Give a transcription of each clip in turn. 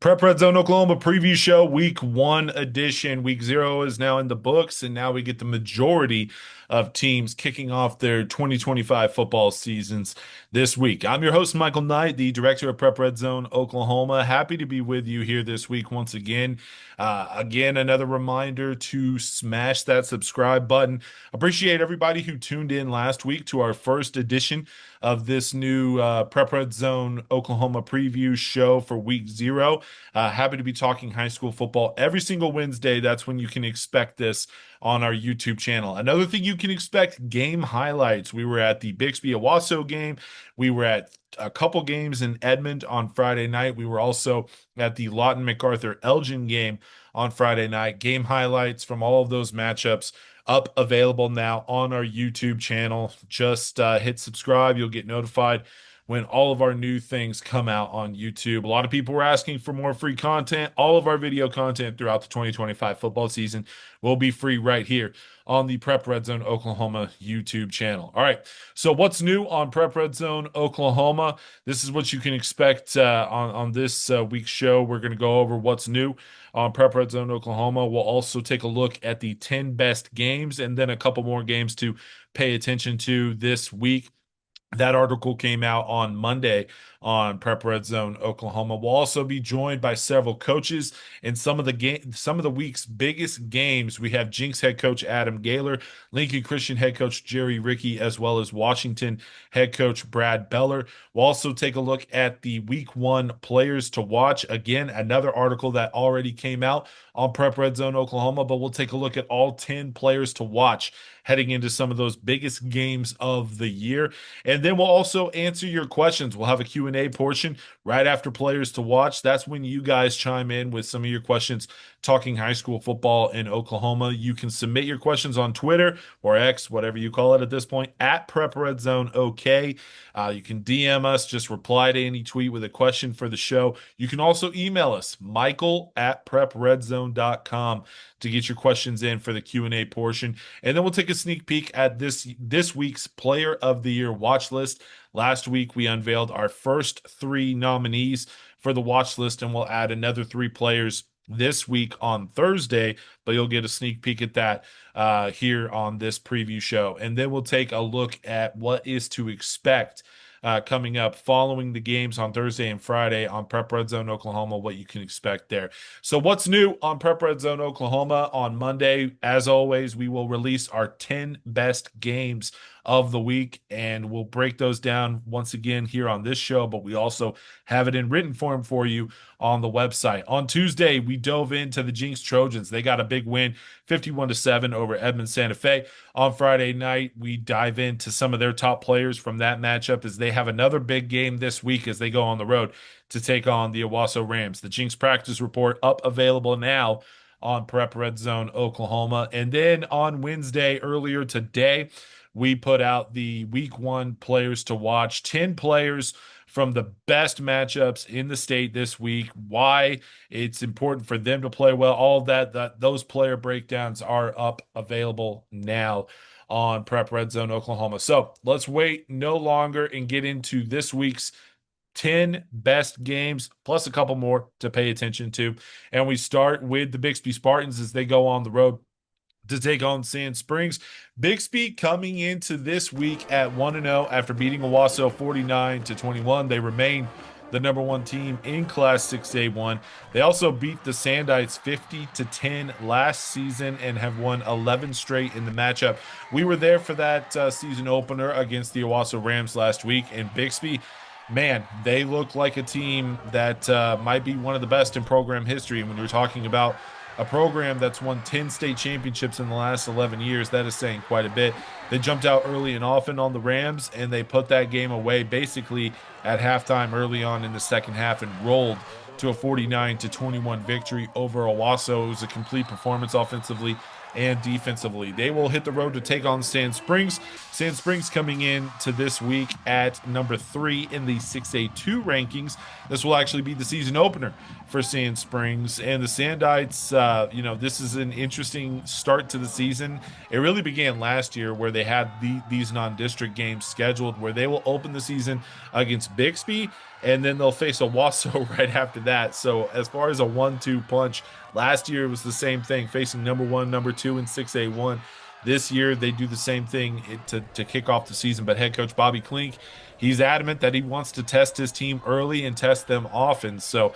Redzone Oklahoma Preview Show, Week 1 edition. Week 0 is now in the books, and now we get the majority of teams kicking off their 2025 football seasons this week. I'm your host, Michael Knight, the director of Redzone Oklahoma. Happy to be with you here this week once again. Another reminder to smash that subscribe button. Appreciate everybody who tuned in last week to our first edition of this new Redzone Oklahoma Preview Show for Week 0. Happy to be talking high school football every single Wednesday. That's when you can expect this on our YouTube channel. Another thing you can expect, game highlights. We were at the Bixby-Owasso game. We were at a couple games in Edmond on Friday night. We were also at the Lawton MacArthur Elgin game on Friday night. Game highlights from all of those matchups up available now on our YouTube channel. Just hit subscribe. You'll get notified when all of our new things come out on YouTube. A lot of people were asking for more free content. All of our video content throughout the 2025 football season will be free right here on the Redzone Oklahoma YouTube channel. All right, so what's new on Redzone Oklahoma? This is what you can expect on this week's show. We're going to go over what's new on Redzone Oklahoma. We'll also take a look at the 10 best games and then a couple more games to pay attention to this week. That article came out on Monday on Redzone Oklahoma. We'll also be joined by several coaches in some of the week's biggest games. We have Jenks head coach Adam Gaylor, Lincoln Christian head coach Jerry Ricke, as well as Washington head coach Brad Beller. We'll also take a look at the Week 1 players to watch. Again, another article that already came out on Redzone Oklahoma, but we'll take a look at all 10 players to watch heading into some of those biggest games of the year. And then we'll also answer your questions. We'll have a Q&A portion right after players to watch. That's when you guys chime in with some of your questions talking high school football in Oklahoma. You can submit your questions on Twitter or X, whatever you call it at this point, at PrepRedZoneOK. You can DM us, just reply to any tweet with a question for the show. You can also email us, michael@prepredzone.com, to get your questions in for the Q&A portion. And then we'll take a sneak peek at this week's Player of the Year watch list. Last week, we unveiled our first 3 nominees for the watch list, and we'll add another 3 players this week on Thursday, but you'll get a sneak peek at that here on this preview show. And then we'll take a look at what is to expect coming up following the games on Thursday and Friday on Redzone Oklahoma, what you can expect there. So what's new on Redzone Oklahoma on Monday? As always, we will release our 10 best games of the week, and we'll break those down once again here on this show, but we also have it in written form for you on the website. On Tuesday, we dove into the Jenks Trojans. They got a big win, 51-7 over Edmond Santa Fe. On Friday night, we dive into some of their top players from that matchup as they have another big game this week as they go on the road to take on the Owasso Rams. The Jenks practice report up available now on Redzone Oklahoma. And then on Wednesday, earlier today, we put out the Week 1 players to watch, 10 players from the best matchups in the state this week, why it's important for them to play well, all of that those player breakdowns are up available now on Redzone Oklahoma. So let's wait no longer and get into this week's 10 best games, plus a couple more to pay attention to. And we start with the Bixby Spartans as they go on the road to take on Sand Springs. Bixby coming into this week at 1-0 after beating Owasso 49-21. They remain the number 1 team in Class 6A1. They also beat the Sandites 50-10 last season and have won 11 straight in the matchup. We were there for that season opener against the Owasso Rams last week, and Bixby, man, they look like a team that might be one of the best in program history. And when you're talking about a program that's won 10 state championships in the last 11 years, that is saying quite a bit. They jumped out early and often on the Rams, and they put that game away basically at halftime early on in the second half and rolled to a 49-21 victory over Owasso. It was a complete performance offensively and defensively. They will hit the road to take on Sand Springs. Sand Springs coming in to this week at number 3 in the 6A2 rankings. This will actually be the season opener for Sand Springs. And the Sandites, this is an interesting start to the season. It really began last year where they had these non-district games scheduled where they will open the season against Bixby, and then they'll face Owasso right after that. So as far as a 1-2 punch, last year it was the same thing, facing number 1, number 2 in 6A1. This year they do the same thing to kick off the season, but head coach Bobby Klink, he's adamant that he wants to test his team early and test them often. So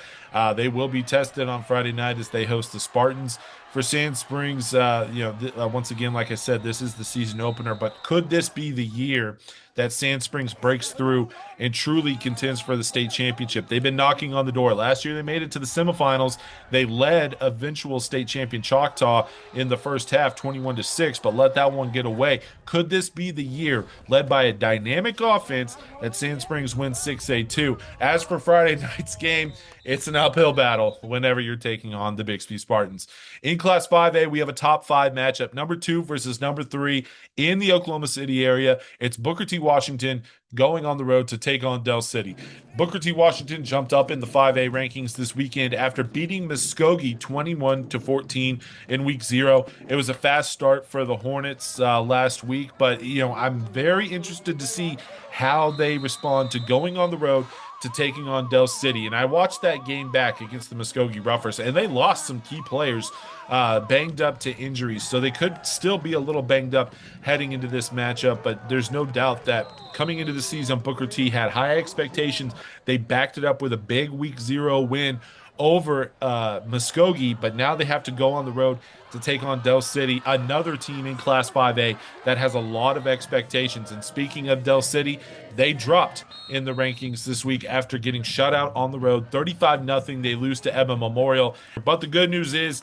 they will be tested on Friday night as they host the Spartans. For Sand Springs, once again, like I said, this is the season opener, but could this be the year that Sand Springs breaks through and truly contends for the state championship? They've been knocking on the door. Last year, they made it to the semifinals. They led eventual state champion Choctaw in the first half, 21-6, but let that one get away. Could this be the year, led by a dynamic offense, that Sand Springs wins 6A2? As for Friday night's game, it's an uphill battle whenever you're taking on the Bixby Spartans. In Class 5A, we have a top 5 matchup, number 2 versus number 3 in the Oklahoma City area. It's Booker T. Washington going on the road to take on Del City. Booker T. Washington jumped up in the 5A rankings this weekend after beating Muskogee 21-14 in week 0. It was a fast start for the Hornets last week, but I'm very interested to see how they respond to going on the road to taking on Del City. And I watched that game back against the Muskogee Roughers, and they lost some key players banged up to injuries. So they could still be a little banged up heading into this matchup, but there's no doubt that coming into the season, Booker T had high expectations. They backed it up with a big week 0 win over Muskogee, but now they have to go on the road to take on Del City, another team in Class 5A that has a lot of expectations. And speaking of Del City, they dropped in the rankings this week after getting shut out on the road, 35-0. They lose to Emma Memorial. But the good news is,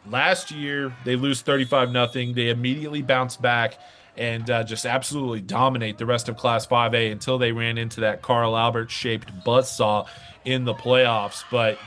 last year they lose 35-0. They immediately bounce back and just absolutely dominate the rest of Class 5A until they ran into that Carl Albert-shaped buzzsaw in the playoffs. But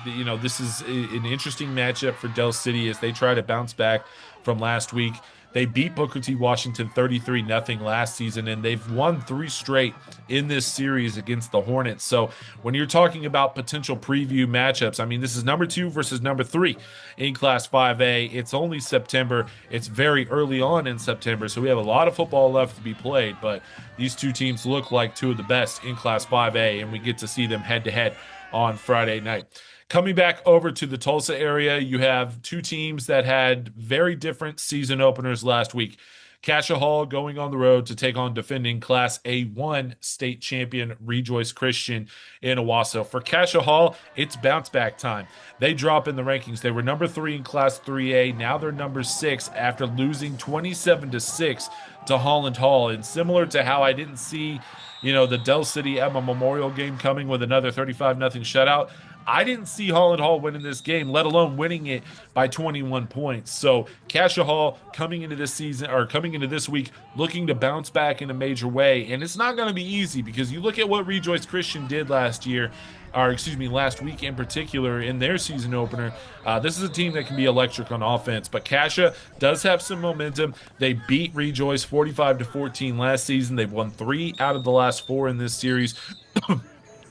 this is an interesting matchup for Del City as they try to bounce back from last week. They beat Booker T. Washington 33-0 last season, and they've won 3 straight in this series against the Hornets. So when you're talking about potential preview matchups, I mean, this is number 2 versus number 3 in Class 5A. It's only September. It's very early on in September, so we have a lot of football left to be played, but these two teams look like 2 of the best in Class 5A, and we get to see them head-to-head on Friday night. Coming back over to the Tulsa area, you have 2 teams that had very different season openers last week. Cassia Hall going on the road to take on defending Class A1 state champion Rejoice Christian in Owasso. For Cassia Hall, it's bounce back time. They drop in the rankings. They were number 3 in Class 3A. Now they're number 6 after losing 27-6 to Holland Hall. And similar to how I didn't see, the Del City Emma Memorial game coming with another 35-0 shutout, I didn't see Holland Hall winning this game, let alone winning it by 21 points. So Cassia Hall coming into this week, looking to bounce back in a major way. And it's not going to be easy because you look at what Rejoice Christian did last week in particular in their season opener. This is a team that can be electric on offense, but Cassia does have some momentum. They beat Rejoice 45-14 last season. They've won 3 out of the last 4 in this series.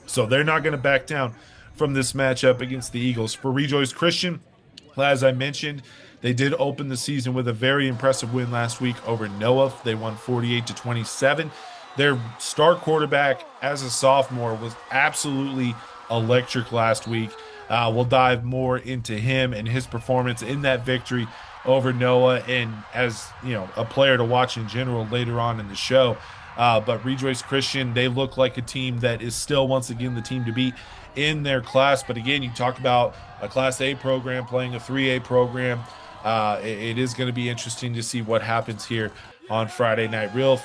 So they're not going to back down from this matchup against the Eagles. For Rejoice Christian, as I mentioned, they did open the season with a very impressive win last week over Noah. They won 48-27. Their star quarterback as a sophomore was absolutely electric last week. We'll dive more into him and his performance in that victory over Noah, and as a player to watch in general later on in the show. But Rejoice Christian, they look like a team that is still once again the team to beat in their class. But again, you talk about a Class A program playing a 3A program. It is going to be interesting to see what happens here on Friday night. Real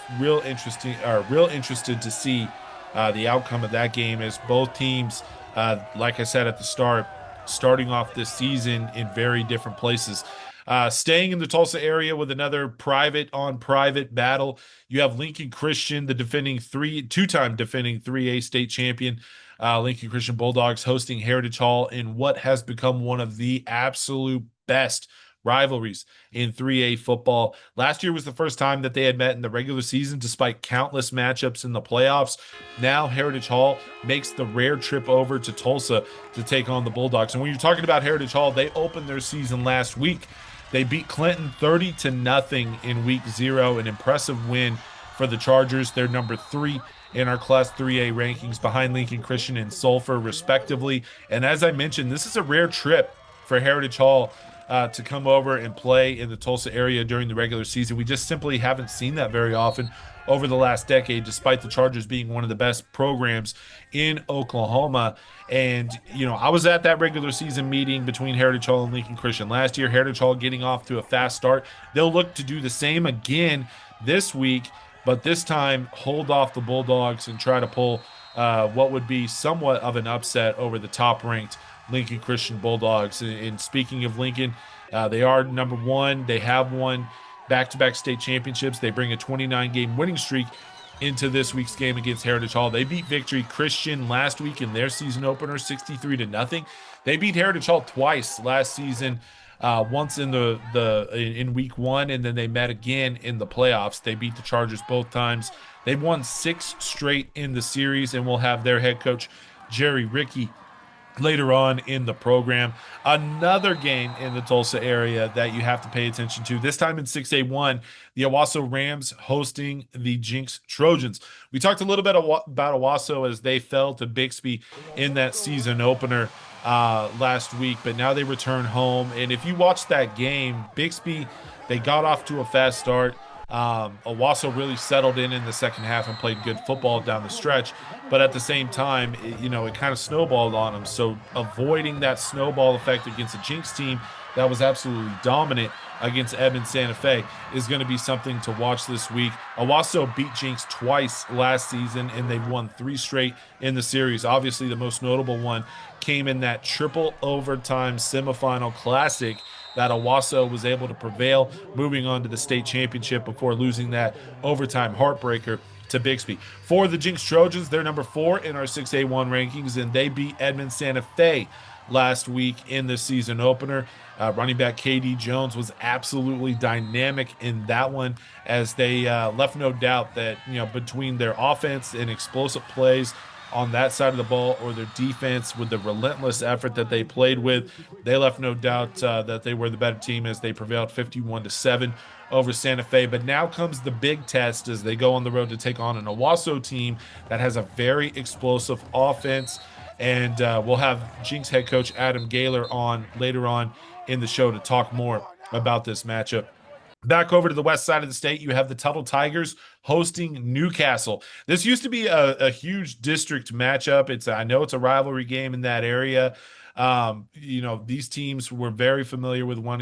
interested to see the outcome of that game, as both teams, like I said at the start, starting off this season in very different places. Staying in the Tulsa area with another private battle, you have Lincoln Christian, the two-time defending 3A state champion. Lincoln Christian Bulldogs hosting Heritage Hall in what has become one of the absolute best rivalries in 3A football. Last year was the first time that they had met in the regular season, despite countless matchups in the playoffs. Now Heritage Hall makes the rare trip over to Tulsa to take on the Bulldogs. And when you're talking about Heritage Hall, they opened their season last week. They beat Clinton 30-0 in week 0, an impressive win for the Chargers. They're number 3 in our Class 3A rankings, behind Lincoln Christian and Sulphur, respectively. And as I mentioned, this is a rare trip for Heritage Hall to come over and play in the Tulsa area during the regular season. We just simply haven't seen that very often over the last decade, despite the Chargers being one of the best programs in Oklahoma. And, I was at that regular season meeting between Heritage Hall and Lincoln Christian last year. Heritage Hall getting off to a fast start. They'll look to do the same again this week, but this time hold off the Bulldogs and try to pull what would be somewhat of an upset over the top-ranked Lincoln Christian Bulldogs. And speaking of Lincoln, they are number 1. They have won back-to-back state championships. They bring a 29-game winning streak into this week's game against Heritage Hall. They beat Victory Christian last week in their season opener, 63-0. They beat Heritage Hall twice last season, once in in week 1, and then they met again in the playoffs. They beat the Chargers both times. They've won 6 straight in the series, and will have their head coach Jerry Ricke later on in the program. Another game in the Tulsa area that you have to pay attention to, this time in 6A1, the Owasso Rams hosting the Jenks Trojans. We talked a little bit about Owasso as they fell to Bixby in that season opener last week, but now they return home. And if you watch that game, Bixby, they got off to a fast start. Owasso really settled in the second half and played good football down the stretch, but at the same time, it kind of snowballed on them. So avoiding that snowball effect against a Jenks team that was absolutely dominant against Edmond Santa Fe is going to be something to watch this week. Owasso beat Jenks twice last season, and they've won 3 straight in the series. Obviously, the most notable one came in that triple overtime semifinal classic that Owasso was able to prevail, moving on to the state championship before losing that overtime heartbreaker to Bixby. For the Jenks Trojans, they're number 4 in our 6A1 rankings, and they beat Edmond Santa Fe last week in the season opener. Running back KD Jones was absolutely dynamic in that one, as they left no doubt that, between their offense and explosive plays on that side of the ball, or their defense with the relentless effort that they played with, they left no doubt that they were the better team, as they prevailed 51-7 over Santa Fe. But now comes the big test as they go on the road to take on an Owasso team that has a very explosive offense. And we'll have Jenks head coach Adam Gaylor on later on in the show to talk more about this matchup. Back over to the west side of the state, you have the Tuttle Tigers hosting Newcastle. This used to be a huge district matchup. I know it's a rivalry game in that area. These teams were very familiar with one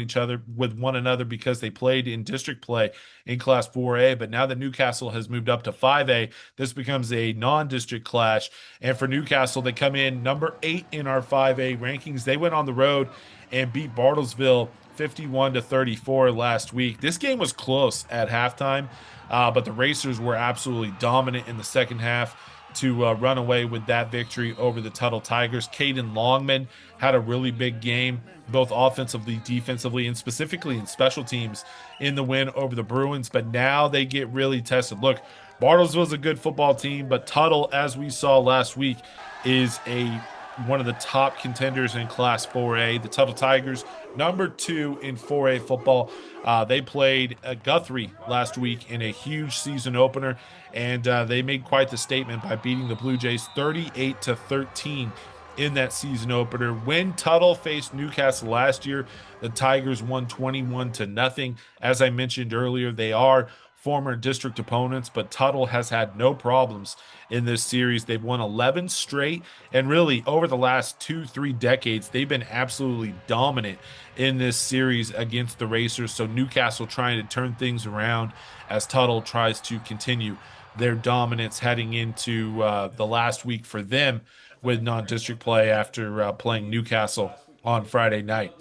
another because they played in district play in Class 4A. But now that Newcastle has moved up to 5A, this becomes a non-district clash. And for Newcastle, they come in number 8 in our 5A rankings. They went on the road and beat Bartlesville 51-34 last week. This game was close at halftime, but the Racers were absolutely dominant in the second half to run away with that victory over the Tuttle Tigers. Caden Longman had a really big game, both offensively, defensively, and specifically in special teams in the win over the Bruins, but now they get really tested. Look, Bartlesville's a good football team, but Tuttle, as we saw last week, is one of the top contenders in Class 4A. The Tuttle Tigers, number 2 in 4A football. They played Guthrie last week in a huge season opener, and they made quite the statement by beating the Blue Jays 38-13 in that season opener. When Tuttle faced Newcastle last year, the Tigers won 21-0. As I mentioned earlier, they are former district opponents, but Tuttle has had no problems in this series. They've won 11 straight, and really over the last 2-3 decades, they've been absolutely dominant in this series against the Racers. So Newcastle trying to turn things around as Tuttle tries to continue their dominance heading into the last week for them with non-district play after playing Newcastle on Friday night.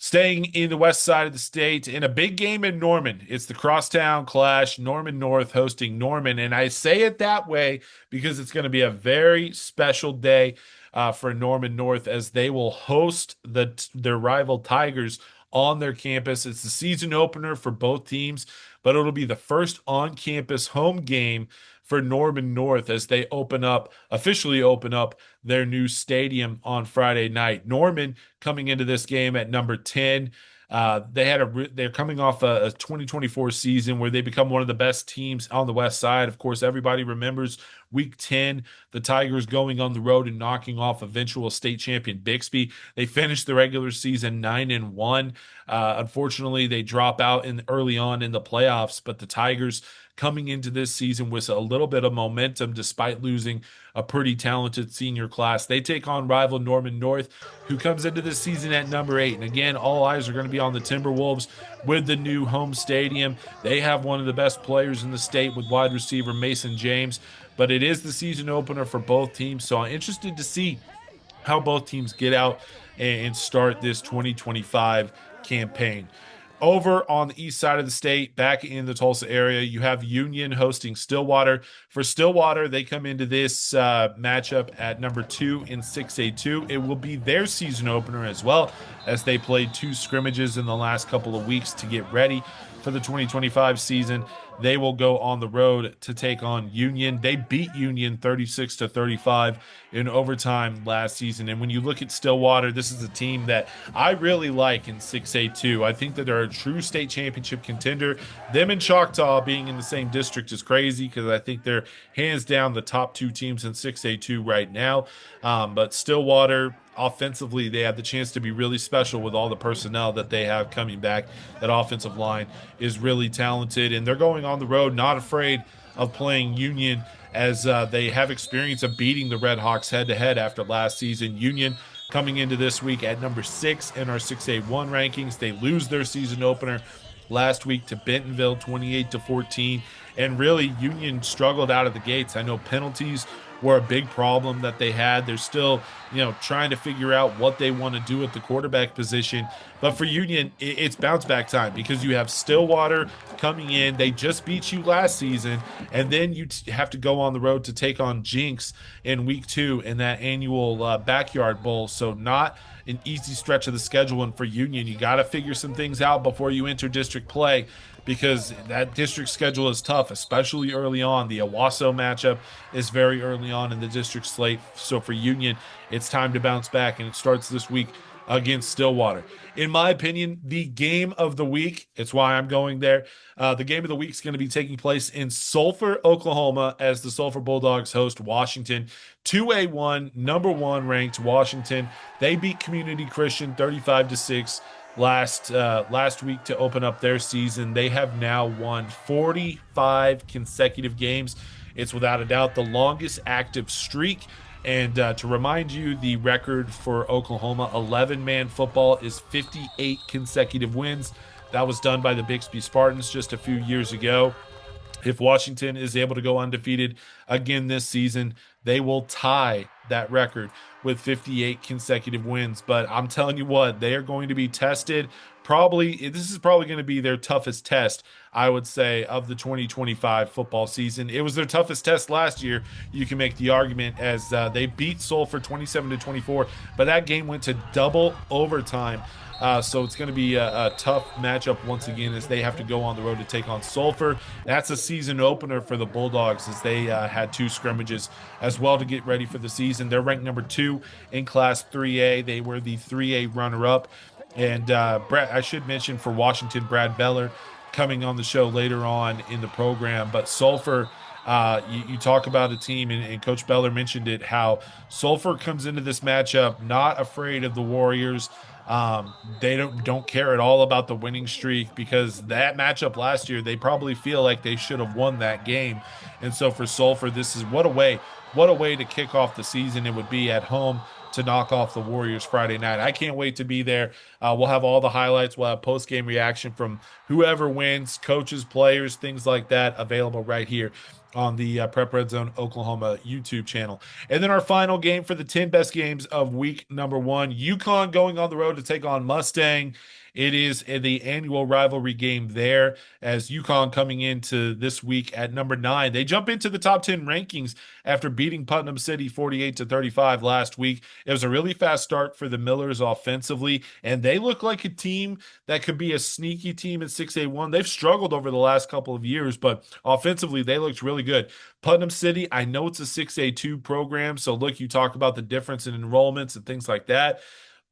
Staying in the west side of the state, in a big game in Norman, it's the crosstown clash, Norman North hosting Norman. And I say it that way because it's going to be a very special day for Norman North, as they will host their rival Tigers on their campus. It's the season opener for both teams, but it'll be the first on-campus home game for Norman North as they officially open up their new stadium on Friday night. Norman coming into this game at number 10. They're coming off a 2024 season where they become one of the best teams on the West Side. Of course, everybody remembers Week 10, the Tigers going on the road and knocking off eventual state champion Bixby. They finished the regular season 9-1. Unfortunately, they drop out early on in the playoffs, but the Tigers coming into this season with a little bit of momentum despite losing a pretty talented senior class. They take on rival Norman North, who comes into this season at number 8. And again, all eyes are going to be on the Timberwolves with the new home stadium. They have one of the best players in the state with wide receiver Mason James, but it is the season opener for both teams. So I'm interested to see how both teams get out and start this 2025 campaign. Over on the east side of the state, back in the Tulsa area, you have Union hosting Stillwater. For Stillwater, they come into this matchup at number 2 in 6A2. It will be their season opener as well, as they played 2 scrimmages in the last couple of weeks to get ready for the 2025 season. They will go on the road to take on Union. They beat Union 36-35 in overtime last season. And when you look at Stillwater, this is a team that I really like in 6A2. I think that they're a true state championship contender. Them and Choctaw being in the same district is crazy because I think they're hands down the top 2 teams in 6A2 right now. But Stillwater, offensively, they have the chance to be really special with all the personnel that they have coming back. That offensive line is really talented, and they're going on the road, not afraid of playing Union, as they have experience of beating the Red Hawks head-to-head after last season. Union coming into this week at number 6 in our 6A1 rankings. They lose their season opener last week to Bentonville 28-14, and really Union struggled out of the gates. I know penalties were a big problem that they had. They're still, trying to figure out what they want to do at the quarterback position. But for Union, it's bounce back time because you have Stillwater coming in. They just beat you last season, and then you have to go on the road to take on Jenks in week 2 in that annual backyard bowl. So not an easy stretch of the schedule. And for Union, you got to figure some things out before you enter district play, because that district schedule is tough, especially early on. The Owasso matchup is very early on in the district slate. So for Union, it's time to bounce back, and it starts this week against Stillwater. In my opinion, the game of the week, it's why I'm going there. The game of the week is going to be taking place in Sulphur, Oklahoma, as the Sulphur Bulldogs host Washington. 2A1, number 1 ranked Washington. They beat Community Christian 35-6 last week to open up their season. They have now won 45 consecutive games. It's without a doubt the longest active streak. And to remind you, the record for Oklahoma 11-man football is 58 consecutive wins. That was done by the Bixby Spartans just a few years ago. If Washington is able to go undefeated again this season, they will tie that record with 58 consecutive wins. But I'm telling you what, they are going to be tested. This is probably going to be their toughest test, I would say, of the 2025 football season. It was their toughest test last year. You can make the argument, as they beat Sulphur 27-24, but that game went to double overtime. So it's going to be a tough matchup once again, as they have to go on the road to take on Sulphur. That's a season opener for the Bulldogs, as they had 2 scrimmages as well to get ready for the season. They're ranked number 2 in Class 3A. They were the 3A runner-up. And I should mention for Washington, Brad Beller coming on the show later on in the program. But Sulphur, you talk about a team, and Coach Beller mentioned it, how Sulphur comes into this matchup not afraid of the Warriors. They don't care at all about the winning streak, because that matchup last year, they probably feel like they should have won that game. And so for Sulphur, this is what a way to kick off the season it would be at home to knock off the Warriors Friday night. I can't wait to be there. We'll have all the highlights. We'll have post-game reaction from whoever wins, coaches, players, things like that, available right here on the Prep Redzone Oklahoma YouTube channel. And then our final game for the 10 best games of week number one, Yukon going on the road to take on Mustang. It is the annual rivalry game there as Yukon coming into this week at number 9. They jump into the top 10 rankings after beating Putnam City 48-35 last week. It was a really fast start for the Millers offensively, and they look like a team that could be a sneaky team in 6A1. They've struggled over the last couple of years, but offensively, they looked really good. Putnam City, I know it's a 6A2 program, so look, you talk about the difference in enrollments and things like that.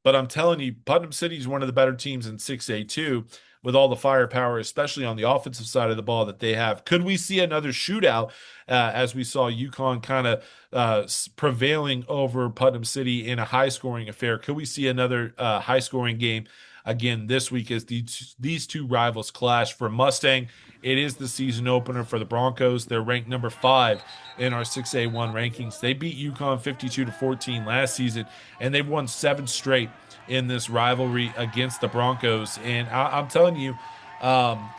But I'm telling you, Putnam City is one of the better teams in 6A2 with all the firepower, especially on the offensive side of the ball that they have. Could we see another shootout as we saw UConn kind of prevailing over Putnam City in a high scoring affair? Could we see another high scoring game again this week as these two rivals clash? For Mustang, it is the season opener for the Broncos. They're ranked number 5 in our 6A1 rankings. They beat UConn 52-14 last season, and they've won 7 straight in this rivalry against the Broncos. And I'm telling you, um,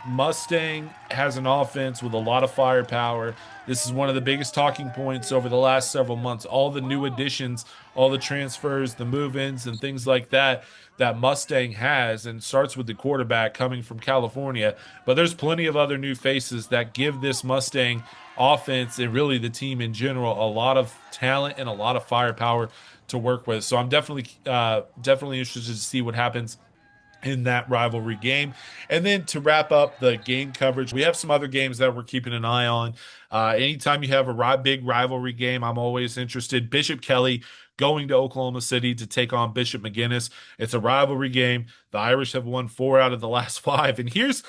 Mustang has an offense with a lot of firepower. This is one of the biggest talking points over the last several months. All the new additions, all the transfers, the move-ins, and things like that that Mustang has, and starts with the quarterback coming from California. But there's plenty of other new faces that give this Mustang offense and really the team in general a lot of talent and a lot of firepower to work with. So I'm definitely interested to see what happens in that rivalry game. And then to wrap up the game coverage, we have some other games that we're keeping an eye on. Anytime you have a big rivalry game, I'm always interested. Bishop Kelly going to Oklahoma City to take on Bishop McGuinness. It's a rivalry game. The Irish have won 4 out of the last 5. And here's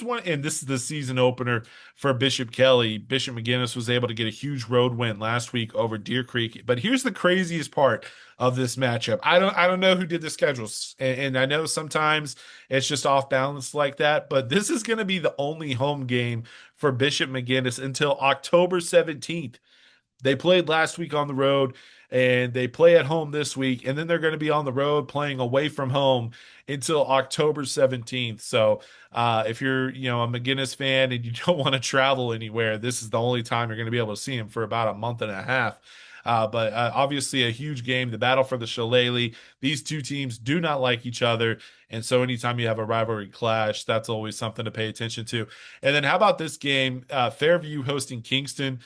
one, and this is the season opener for Bishop Kelly. Bishop McGuinness was able to get a huge road win last week over Deer Creek. But here's the craziest part of this matchup. I don't know who did the schedules, and I know sometimes it's just off balance like that, but this is going to be the only home game for Bishop McGuinness until October 17th. They played last week on the road, and they play at home this week, and then they're going to be on the road playing away from home until October 17th. So if you're a McGuinness fan and you don't want to travel anywhere, this is the only time you're going to be able to see him for about a month and a half. But obviously a huge game, the battle for the Shillelagh. These two teams do not like each other. And so anytime you have a rivalry clash, that's always something to pay attention to. And then how about this game? Fairview hosting Kingston.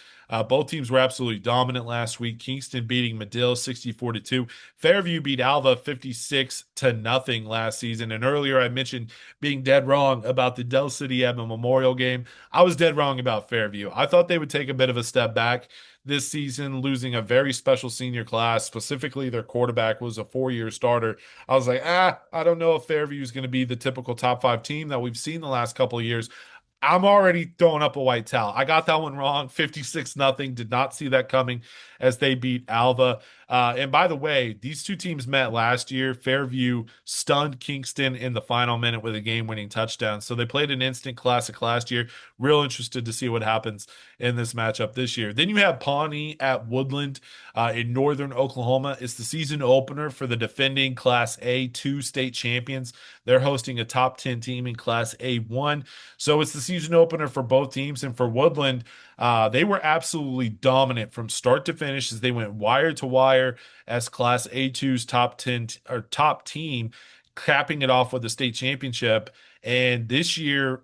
Both teams were absolutely dominant last week. Kingston beating Medill 64-2. Fairview beat Alva 56-0 last season. And earlier I mentioned being dead wrong about the Del City Edmond Memorial game. I was dead wrong about Fairview. I thought they would take a bit of a step back this season, losing a very special senior class. Specifically, their quarterback was a 4-year starter. I was like, I don't know if Fairview is going to be the typical top 5 team that we've seen the last couple of years. I'm already throwing up a white towel. I got that one wrong. 56-0. Did not see that coming as they beat Alva. And by the way, these two teams met last year. Fairview stunned Kingston in the final minute with a game-winning touchdown. So they played an instant classic last year. Real interested to see what happens in this matchup this year. Then you have Pawnee at Woodland in northern Oklahoma. It's the season opener for the defending Class A2 state champions. They're hosting a top 10 team in Class A1. So it's the season opener for both teams. And for Woodland, they were absolutely dominant from start to finish as they went wire to wire as Class A2's top 10 or top team, capping it off with the state championship. And this year,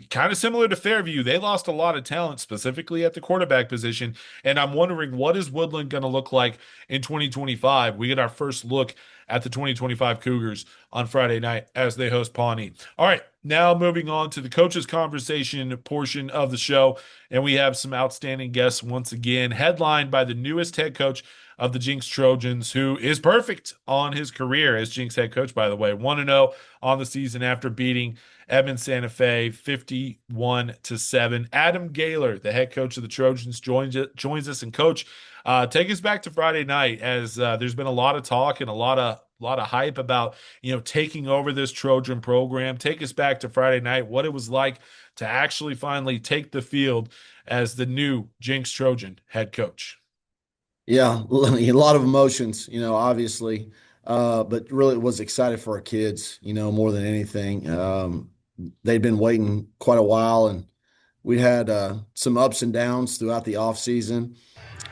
kind of similar to Fairview, they lost a lot of talent, specifically at the quarterback position. And I'm wondering, what is Woodland going to look like in 2025? We get our first look at the 2025 Cougars on Friday night as they host Pawnee. All right, now moving on to the coaches conversation portion of the show. And we have some outstanding guests once again, headlined by the newest head coach of the Jenks Trojans, who is perfect on his career as Jenks head coach, by the way. 1-0 on the season after beating Edmond Santa Fe 51-7. Adam Gaylor, the head coach of the Trojans, joins us. And coach, take us back to Friday night as there's been a lot of talk and a lot of hype about taking over this Trojan program. Take us back to Friday night, what it was like to actually finally take the field as the new Jenks Trojan head coach. Yeah, a lot of emotions, obviously, but really was excited for our kids, more than anything. They'd been waiting quite a while, and we had some ups and downs throughout the off season.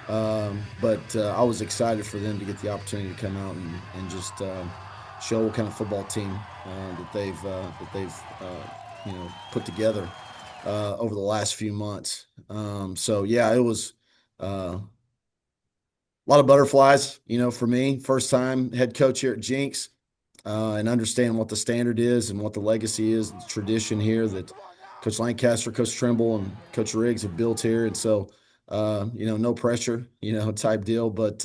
But I was excited for them to get the opportunity to come out and just show what kind of football team that they've put together over the last few months. So yeah, it was a lot of butterflies, for me. First time head coach here at Jenks, and understand what the standard is and what the legacy is, the tradition here that Coach Lancaster, Coach Trimble, and Coach Riggs have built here. And so, no pressure, type deal. But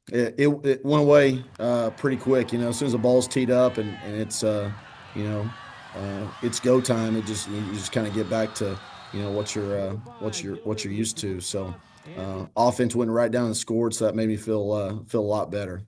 it went away pretty quick. As soon as the ball's teed up and you know, it's go time. You just kind of get back to what you're used to. So offense went right down and scored, so that made me feel a lot better.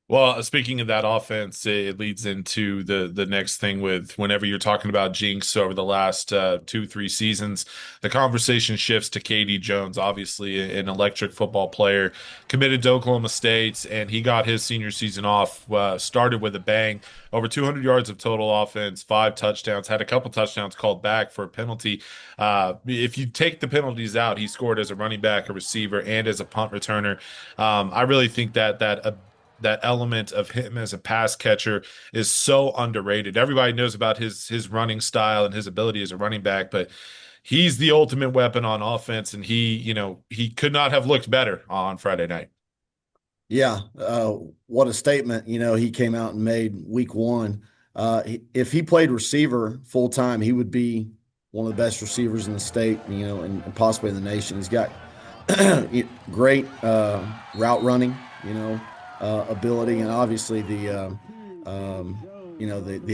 Well, speaking of that offense, it leads into the next thing with whenever you're talking about Jinx over the last 2, 3 seasons, the conversation shifts to KD Jones, obviously an electric football player, committed to Oklahoma State, and he got his senior season off, started with a bang, over 200 yards of total offense, 5 touchdowns, had a couple touchdowns called back for a penalty. If you take the penalties out, he scored as a running back, a receiver, and as a punt returner. I really think that element of him as a pass catcher is so underrated. Everybody knows about his running style and his ability as a running back, but he's the ultimate weapon on offense, and he could not have looked better on Friday night. Yeah, what a statement, he came out and made week one. If he played receiver full time, he would be one of the best receivers in the state, and possibly in the nation. He's got great route running, ability, and obviously the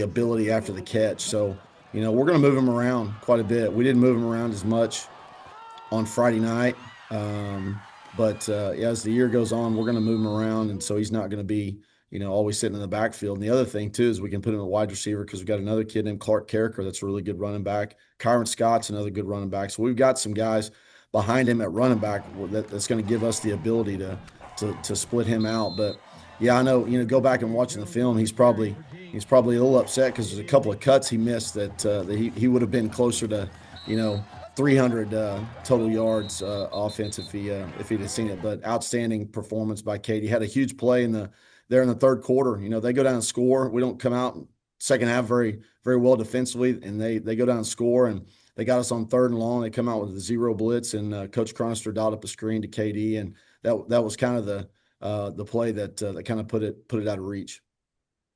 ability after the catch. So, we're going to move him around quite a bit. We didn't move him around as much on Friday night. But yeah, as the year goes on, we're going to move him around, and so he's not going to be, always sitting in the backfield. And the other thing too is we can put him a wide receiver because we've got another kid named Clark Carricker that's a really good running back. Kyron Scott's another good running back. So we've got some guys behind him at running back that's going to give us the ability to split him out. But yeah, I know, go back and watching the film, he's probably a little upset because there's a couple of cuts he missed that he would have been closer to, 300 total yards offense if he'd have seen it. But outstanding performance by Katie. Had a huge play in the third quarter. They go down and score. We don't come out second half very, very well defensively, and they go down and score, and they got us on 3rd and long. They come out with a zero blitz, and Coach Cronister dialed up a screen to KD, and that was kind of the play that kind of put it out of reach.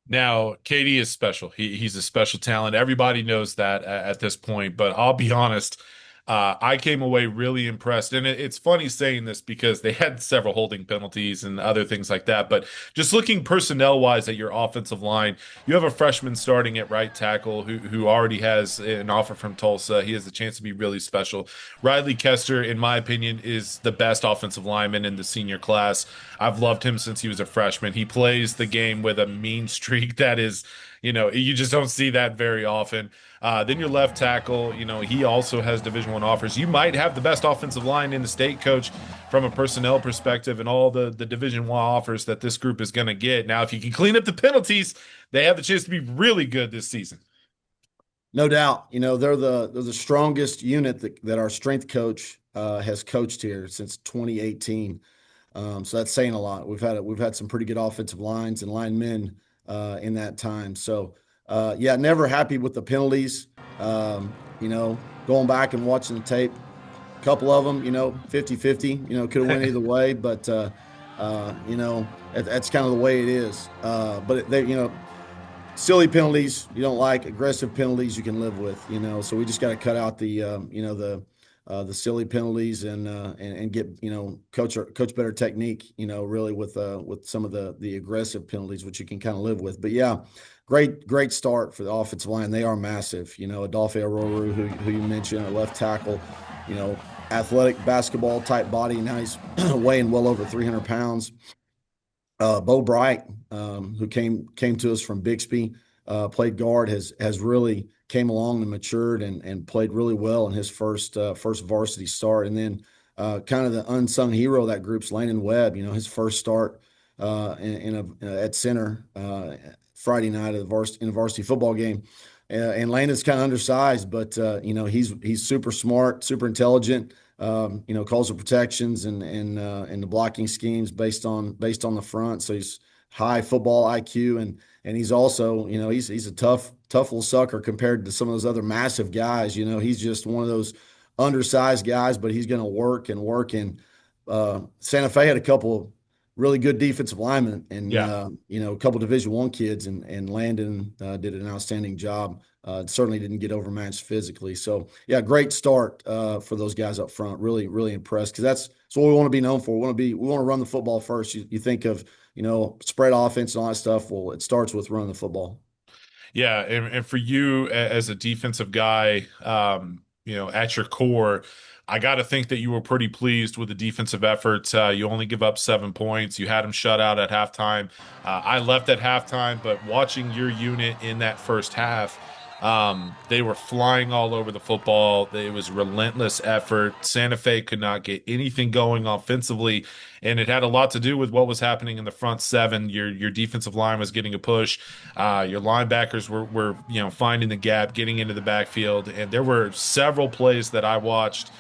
Now, KD is special. He's a special talent. Everybody knows that at this point, but I'll be honest, I came away really impressed. And it's funny saying this because they had several holding penalties and other things like that. But just looking personnel wise at your offensive line, you have a freshman starting at right tackle who already has an offer from Tulsa. He has a chance to be really special. Riley Kester, in my opinion, is the best offensive lineman in the senior class. I've loved him since he was a freshman. He plays the game with a mean streak that is, you just don't see that very often. Then your left tackle, he also has Division I offers. You might have the best offensive line in the state, coach, from a personnel perspective, and all the Division I offers that this group is going to get. Now, if you can clean up the penalties, they have the chance to be really good this season. No doubt. They're the strongest unit that our strength coach has coached here since 2018. So that's saying a lot. We've had some pretty good offensive lines and linemen in that time. So yeah, never happy with the penalties. Going back and watching the tape, a couple of them, 50-50, could have went either way, but that's kind of the way it is. But silly penalties you don't like, aggressive penalties you can live with, so we just got to cut out the silly penalties and get coach better technique, really with some of the aggressive penalties, which you can kind of live with. But yeah, great start for the offensive line. They are massive. Adolphe Aroru, who you mentioned, at left tackle, athletic basketball type body. Now he's weighing well over 300 pounds. Bo Bright, who came to us from Bixby, played guard, has really came along and matured and played really well in his first varsity start. And then kind of the unsung hero of that group's Landon Webb. His first start at center Friday night in a varsity football game. and Landon's kind of undersized, but he's super smart, super intelligent. Calls the protections and the blocking schemes based on the front. So he's high football IQ, and he's also he's a tough little sucker compared to some of those other massive guys. He's just one of those undersized guys, but he's going to work and work. And Santa Fe had a couple of really good defensive linemen, and Yeah. a couple Division I kids, and Landon did an outstanding job. Certainly didn't get overmatched physically. So yeah, great start for those guys up front. Really, really impressed, because that's what we want to be known for. We want to run the football first. You think of spread offense and all that stuff. Well, it starts with running the football. Yeah, and for you as a defensive guy, at your core, I got to think that you were pretty pleased with the defensive efforts. You only give up 7 points. You had them shut out at halftime. I left at halftime, but watching your unit in that first half, they were flying all over the football. It was relentless effort. Santa Fe could not get anything going offensively, and it had a lot to do with what was happening in the front seven. Your defensive line was getting a push. Your linebackers were finding the gap, getting into the backfield, and there were several plays that I watched.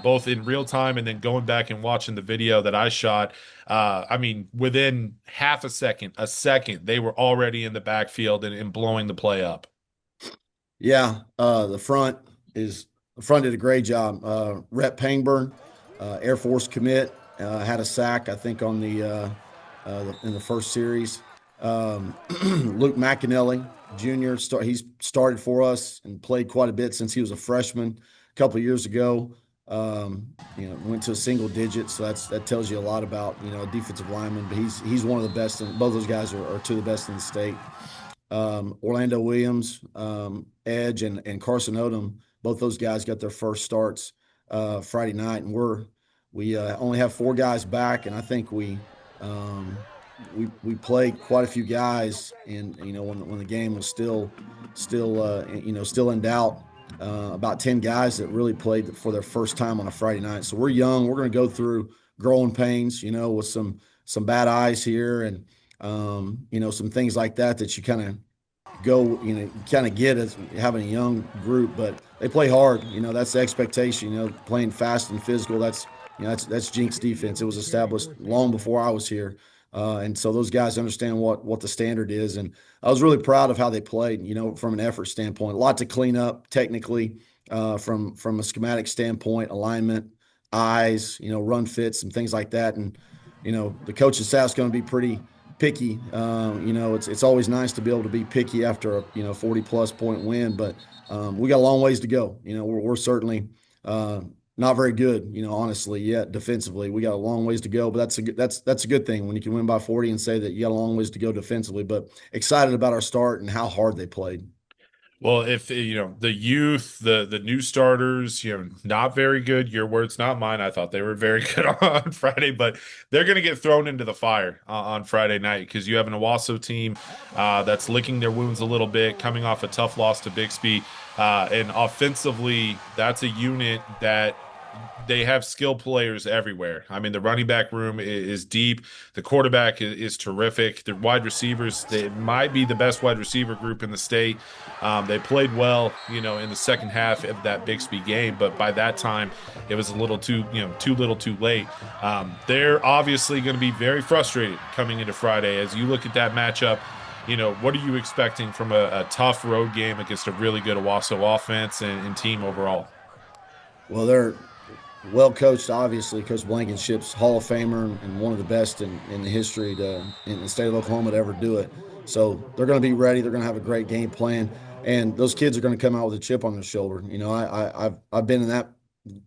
Both in real time and then going back and watching the video that I shot. I mean, within half a second, they were already in the backfield and blowing the play up. Yeah, the front did a great job. Rhett Pangburn, Air Force commit, had a sack, I think, on in the first series. Luke McAnally Jr. He's started for us and played quite a bit since he was a freshman a couple of years ago. Went to a single digit, so that tells you a lot about a defensive lineman. But he's one of the best, and both those guys are two of the best in the state. Orlando Williams, Edge, and Carson Odom, both those guys got their first starts Friday night, and we only have 4 guys back, and I think we played quite a few guys, and when the game was still in doubt. About 10 guys that really played for their first time on a Friday night. So we're young. We're going to go through growing pains, with some bad eyes here, and some things like that you kind of get as having a young group. But they play hard. That's the expectation. Playing fast and physical. That's Jenks defense. It was established long before I was here. And so those guys understand what the standard is. And I was really proud of how they played, from an effort standpoint. A lot to clean up technically, from a schematic standpoint, alignment, eyes, run fits and things like that. And, the coaching staff's going to be pretty picky. It's always nice to be able to be picky after a 40+ point win, but we got a long ways to go. We're certainly not very good, honestly, yet defensively. We got a long ways to go, but that's a good thing when you can win by 40 and say that you got a long ways to go defensively. But excited about our start and how hard they played. Well, if the youth, the new starters, not very good. Your words, not mine. I thought they were very good on Friday, but they're going to get thrown into the fire on Friday night, because you have an Owasso team that's licking their wounds a little bit, coming off a tough loss to Bixby, and offensively, that's a unit that they have skill players everywhere. I mean, the running back room is deep. The quarterback is terrific. The wide receivers, they might be the best wide receiver group in the state. They played well, in the second half of that Bixby game, but by that time, it was a little too little too late. They're obviously going to be very frustrated coming into Friday. As you look at that matchup, what are you expecting from a tough road game against a really good Owasso offense and team overall? Well, they're well coached, obviously. Coach Blankenship's Hall of Famer and one of the best in the history in the state of Oklahoma to ever do it. So they're going to be ready. They're going to have a great game plan, and those kids are going to come out with a chip on their shoulder. I've been in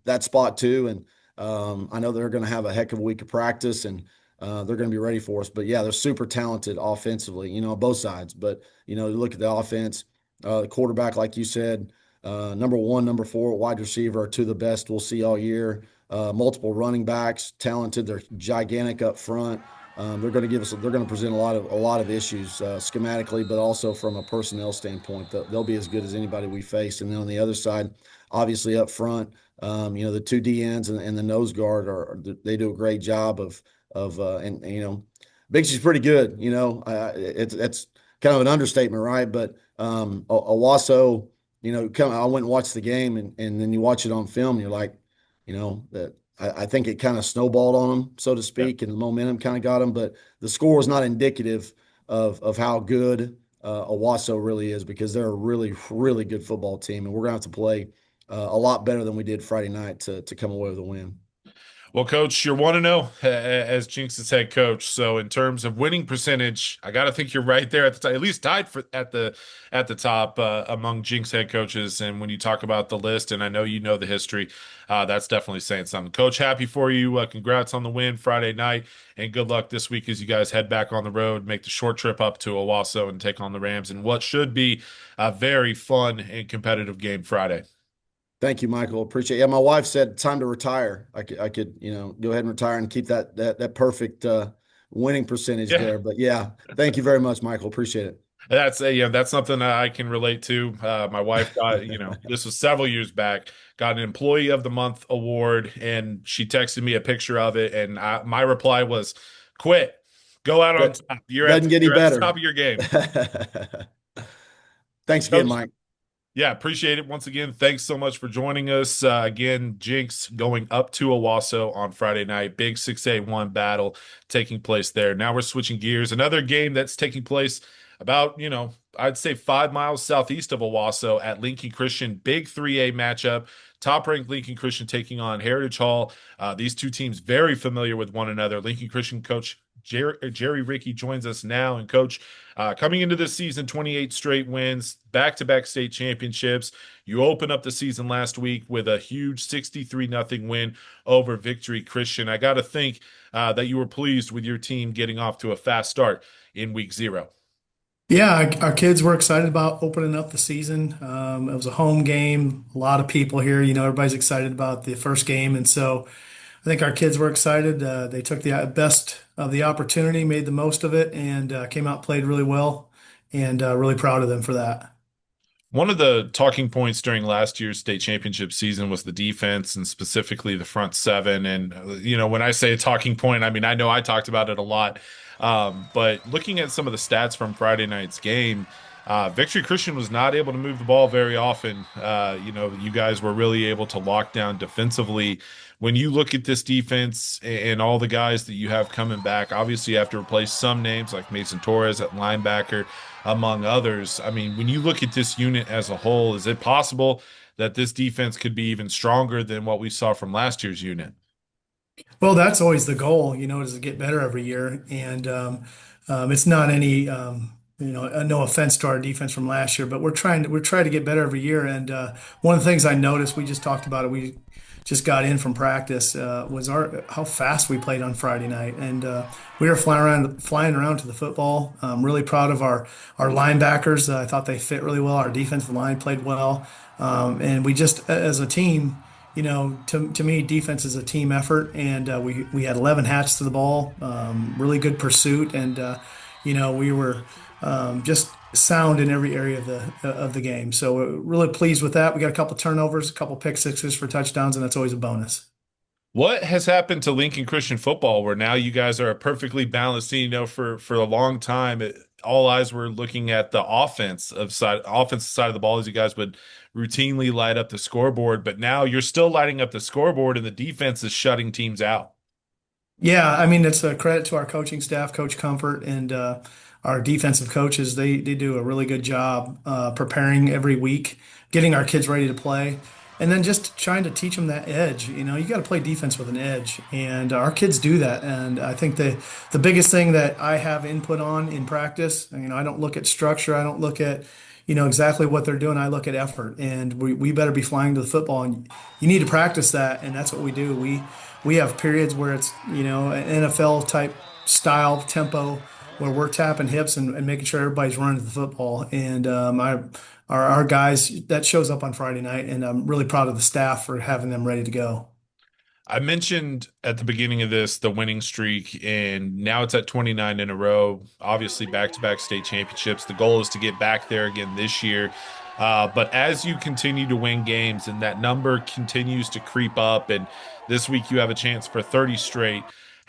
that spot too, and I know they're going to have a heck of a week of practice, and they're going to be ready for us. But yeah, they're super talented offensively, on both sides. But you look at the offense, the quarterback, like you said. Number 1, number 4, wide receiver are two of the best we'll see all year. Multiple running backs, talented. They're gigantic up front. They're going to present a lot of issues schematically, but also from a personnel standpoint. They'll be as good as anybody we face. And then on the other side, obviously up front, the 2 DNs and the nose guard they do a great job Bixby's pretty good. It's kind of an understatement, right? But Owasso, I went and watched the game, and then you watch it on film, and you're like, that I think it kind of snowballed on them, so to Yeah. speak, and the momentum kind of got them. But the score was not indicative of how good Owasso really is, because they're a really, really good football team, and we're gonna have to play a lot better than we did Friday night to come away with a win. Well, Coach, you're 1-0 as Jenks' head coach. So, in terms of winning percentage, I got to think you're right there at the top, at least tied for at the top among Jenks head coaches. And when you talk about the list, and I know you know the history, that's definitely saying something. Coach, happy for you. Congrats on the win Friday night, and good luck this week as you guys head back on the road, make the short trip up to Owasso, and take on the Rams in what should be a very fun and competitive game Friday. Thank you, Michael. Appreciate it. Yeah, my wife said time to retire. I could, go ahead and retire and keep that perfect winning percentage Yeah. there. But yeah, thank you very much, Michael. Appreciate That's something I can relate to. My wife got, this was several years back, got an Employee of the Month award, and she texted me a picture of it, and my reply was, "Quit, go out on it. top. Doesn't get any You're at the better. top of your game." Thanks again, Coach, Mike. yeah, appreciate it. Once again, thanks so much for joining us. Again, Jinx going up to Owasso on Friday night. Big 6A1 battle taking place there. Now we're switching gears. Another game that's taking place about, I'd say 5 miles southeast of Owasso at Lincoln Christian. Big 3A matchup. Top ranked Lincoln Christian taking on Heritage Hall. These two teams very familiar with one another. Lincoln Christian coach Jerry Ricke joins us now. And coach, coming into this season, 28 straight wins, back-to-back state championships. You open up the season last week with a huge 63-0 win over Victory Christian. I got to think that you were pleased with your team getting off to a fast start in week 0. Yeah, our kids were excited about opening up the season. It was a home game, a lot of people here. Everybody's excited about the first game, and so I think our kids were excited. They took the best of the opportunity, made the most of it, and came out played really well, and really proud of them for that. One of the talking points during last year's state championship season was the defense and specifically the front seven. And, when I say a talking point, I mean, I know I talked about it a lot. But looking at some of the stats from Friday night's game, Victory Christian was not able to move the ball very often. You guys were really able to lock down defensively. When you look at this defense and all the guys that you have coming back, obviously you have to replace some names like Mason Torres at linebacker, among others. I mean, when you look at this unit as a whole, is it possible that this defense could be even stronger than what we saw from last year's unit? Well, that's always the goal, is to get better every year. And it's not any, no offense to our defense from last year, but we're trying to get better every year. And one of the things I noticed, we just talked about it. We just got in from practice, was how fast we played on Friday night, and we were flying around to the football. I'm really proud of our linebackers. I thought they fit really well. Our defensive line played well, and we just as a team. To me, defense is a team effort, and we had 11 hats to the ball, really good pursuit, and we were just sound in every area of the game. So we're really pleased with that. We got a couple turnovers, a couple pick sixes for touchdowns, and that's always a bonus. What has happened to Lincoln Christian football where now you guys are a perfectly balanced team? For a long time, all eyes were looking at the offensive side of the ball as you guys would routinely light up the scoreboard, but now you're still lighting up the scoreboard and the defense is shutting teams out. Yeah, I mean it's a credit to our coaching staff, Coach Comfort, and our defensive coaches. They do a really good job preparing every week, getting our kids ready to play, and then just trying to teach them that edge. You got to play defense with an edge, and our kids do that. And I think the biggest thing that I have input on in practice, I don't look at structure, I don't look at exactly what they're doing. I look at effort, and we better be flying to the football, and you need to practice that, and that's what we do. We have periods where it's an NFL type style tempo where we're tapping hips and making sure everybody's running to the football. And our guys, that shows up on Friday night, and I'm really proud of the staff for having them ready to go. I mentioned at the beginning of this the winning streak, and now it's at 29 in a row. Obviously, back-to-back state championships. The goal is to get back there again this year. But as you continue to win games and that number continues to creep up, and this week you have a chance for 30 straight,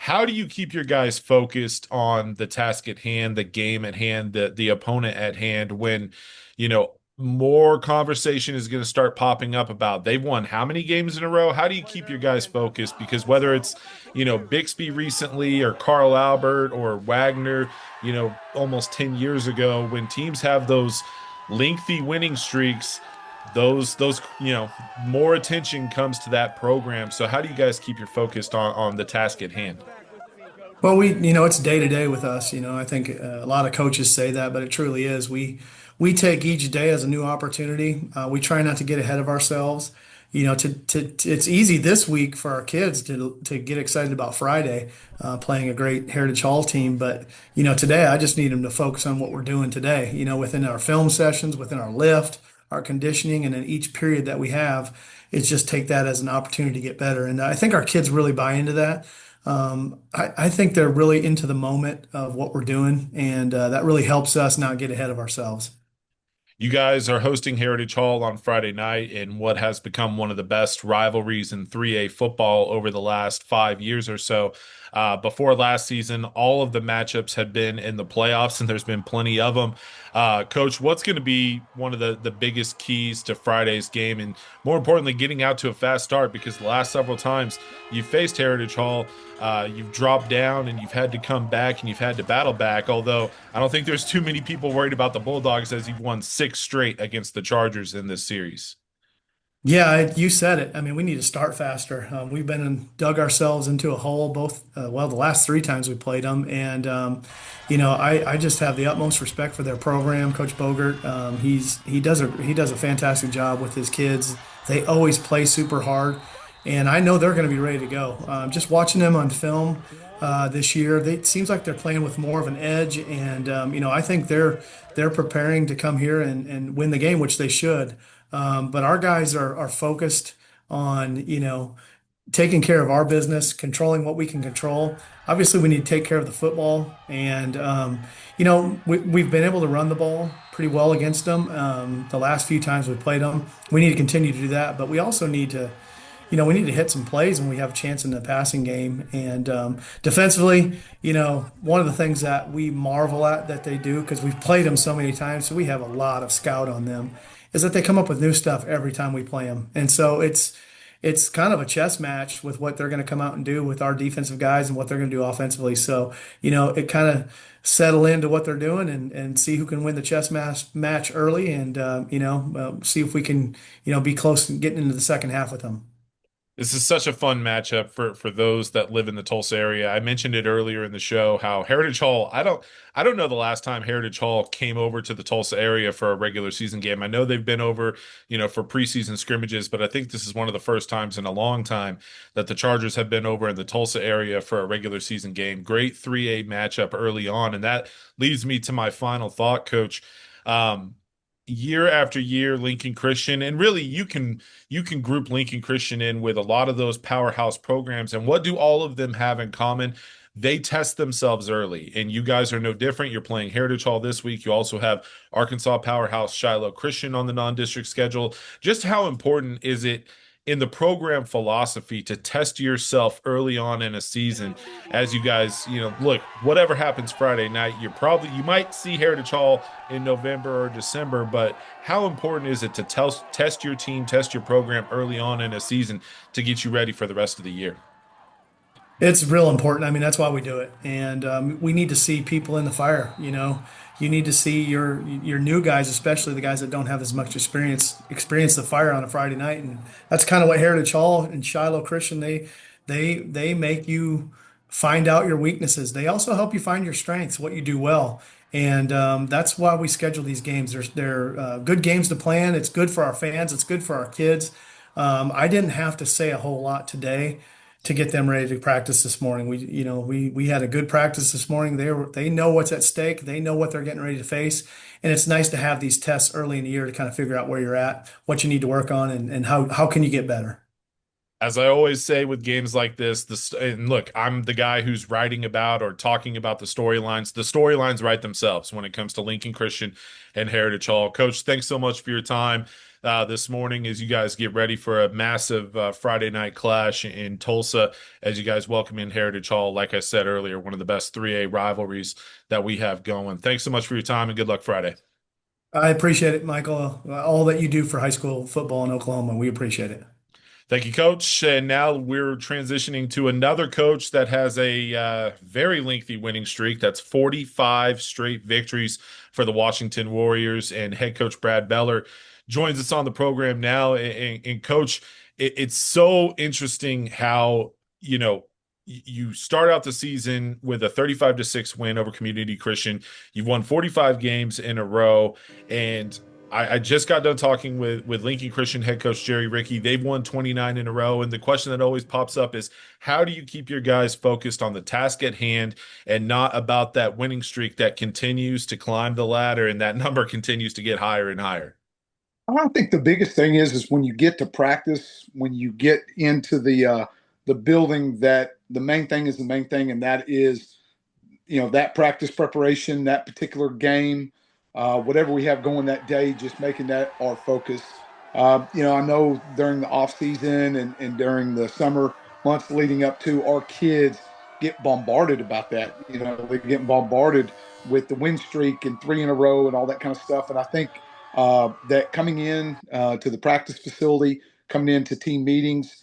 How do you keep your guys focused on the task at hand, the game at hand, the opponent at hand when, more conversation is going to start popping up about they've won how many games in a row? How do you keep your guys focused? Because whether it's, Bixby recently or Carl Albert or Wagner, almost 10 years ago, when teams have those lengthy winning streaks, those more attention comes to that program. So how do you guys keep your focused on the task at hand? Well, it's day to day with us. I think a lot of coaches say that, but it truly is. We take each day as a new opportunity. We try not to get ahead of ourselves. It's easy this week for our kids to get excited about Friday, playing a great Heritage Hall team. But today I just need them to focus on what we're doing today. Within our film sessions, within our lift, our conditioning, and in each period that we have, it's just take that as an opportunity to get better. And I think our kids really buy into that. I think they're really into the moment of what we're doing, and that really helps us not get ahead of ourselves. You guys are hosting Heritage Hall on Friday night in what has become one of the best rivalries in 3A football over the last 5 years or so. Before last season, all of the matchups had been in the playoffs, and there's been plenty of them. Coach, what's going to be one of the biggest keys to Friday's game, and more importantly, getting out to a fast start? Because the last several times you've faced Heritage Hall, you've dropped down and you've had to come back and you've had to battle back. Although I don't think there's too many people worried about the Bulldogs, as you've won 6 straight against the Chargers in this series. Yeah, you said it. I mean, we need to start faster. We've been and dug ourselves into a hole both, well, the last 3 times we played them. And, I just have the utmost respect for their program. Coach Bogert, he does a fantastic job with his kids. They always play super hard. And I know they're going to be ready to go. Just watching them on film this year, it seems like they're playing with more of an edge. And, I think they're preparing to come here and win the game, which they should. But our guys are focused on, taking care of our business, controlling what we can control. Obviously, we need to take care of the football, and we've been able to run the ball pretty well against them. The last few times we played them, we need to continue to do that. But we also need to, we need to hit some plays when we have a chance in the passing game. And defensively, one of the things that we marvel at that they do, because we've played them so many times, so we have a lot of scout on them, is that they come up with new stuff every time we play them. And so it's kind of a chess match with what they're going to come out and do with our defensive guys and what they're going to do offensively. So, it kind of settle into what they're doing and see who can win the chess match early and, see if we can, be close to getting into the second half with them. This is such a fun matchup for those that live in the Tulsa area. I mentioned it earlier in the show how Heritage Hall, I don't know the last time Heritage Hall came over to the Tulsa area for a regular season game. I know they've been over, for preseason scrimmages, but I think this is one of the first times in a long time that the Chargers have been over in the Tulsa area for a regular season game. Great 3A matchup early on, and that leads me to my final thought, Coach. Year after year, Lincoln Christian, and really you can group Lincoln Christian in with a lot of those powerhouse programs. And what do all of them have in common? They test themselves early, and you guys are no different. You're playing Heritage Hall this week. You also have Arkansas powerhouse Shiloh Christian on the non-district schedule. Just how important is it in the program philosophy to test yourself early on in a season, as you guys, look, whatever happens Friday night, you might see Heritage Hall in November or December, but how important is it to test your team, test your program early on in a season to get you ready for the rest of the year? It's real important. I mean, that's why we do it, and we need to see people in the fire. You need to see your new guys, especially the guys that don't have as much experience the fire on a Friday night, and that's kind of what Heritage Hall and Shiloh Christian they make you find out your weaknesses. They also help you find your strengths, what you do well, and that's why we schedule these games. They're good games to plan. It's good for our fans. It's good for our kids. I didn't have to say a whole lot today to get them ready to practice this morning. We had a good practice this morning. They know what's at stake. They know what they're getting ready to face. And it's nice to have these tests early in the year to kind of figure out where you're at, what you need to work on, and how can you get better. As I always say with games like this, and look, I'm the guy who's writing about or talking about the storylines. The storylines write themselves when it comes to Lincoln Christian and Heritage Hall. Coach, thanks so much for your time this morning as you guys get ready for a massive Friday night clash in Tulsa as you guys welcome in Heritage Hall. Like I said earlier, one of the best 3A rivalries that we have going. Thanks so much for your time and good luck Friday. I appreciate it, Michael. All that you do for high school football in Oklahoma, we appreciate it. Thank you, Coach. And now we're transitioning to another coach that has a very lengthy winning streak. That's 45 straight victories for the Washington Warriors. And head coach Brad Beller joins us on the program now. And Coach, it's so interesting how, you start out the season with a 35-6 win over Community Christian. You've won 45 games in a row. And I just got done talking with Lincoln Christian head coach Jerry Ricke. They've won 29 in a row. And the question that always pops up is how do you keep your guys focused on the task at hand and not about that winning streak that continues to climb the ladder and that number continues to get higher and higher? I think the biggest thing is when you get to practice, when you get into the building, that the main thing is the main thing, and that is, that practice preparation, that particular game, whatever we have going that day, just making that our focus. I know during the off season and during the summer months leading up to, our kids get bombarded about that. They get bombarded with the win streak and three in a row and all that kind of stuff. And I think that coming in to the practice facility, coming into team meetings,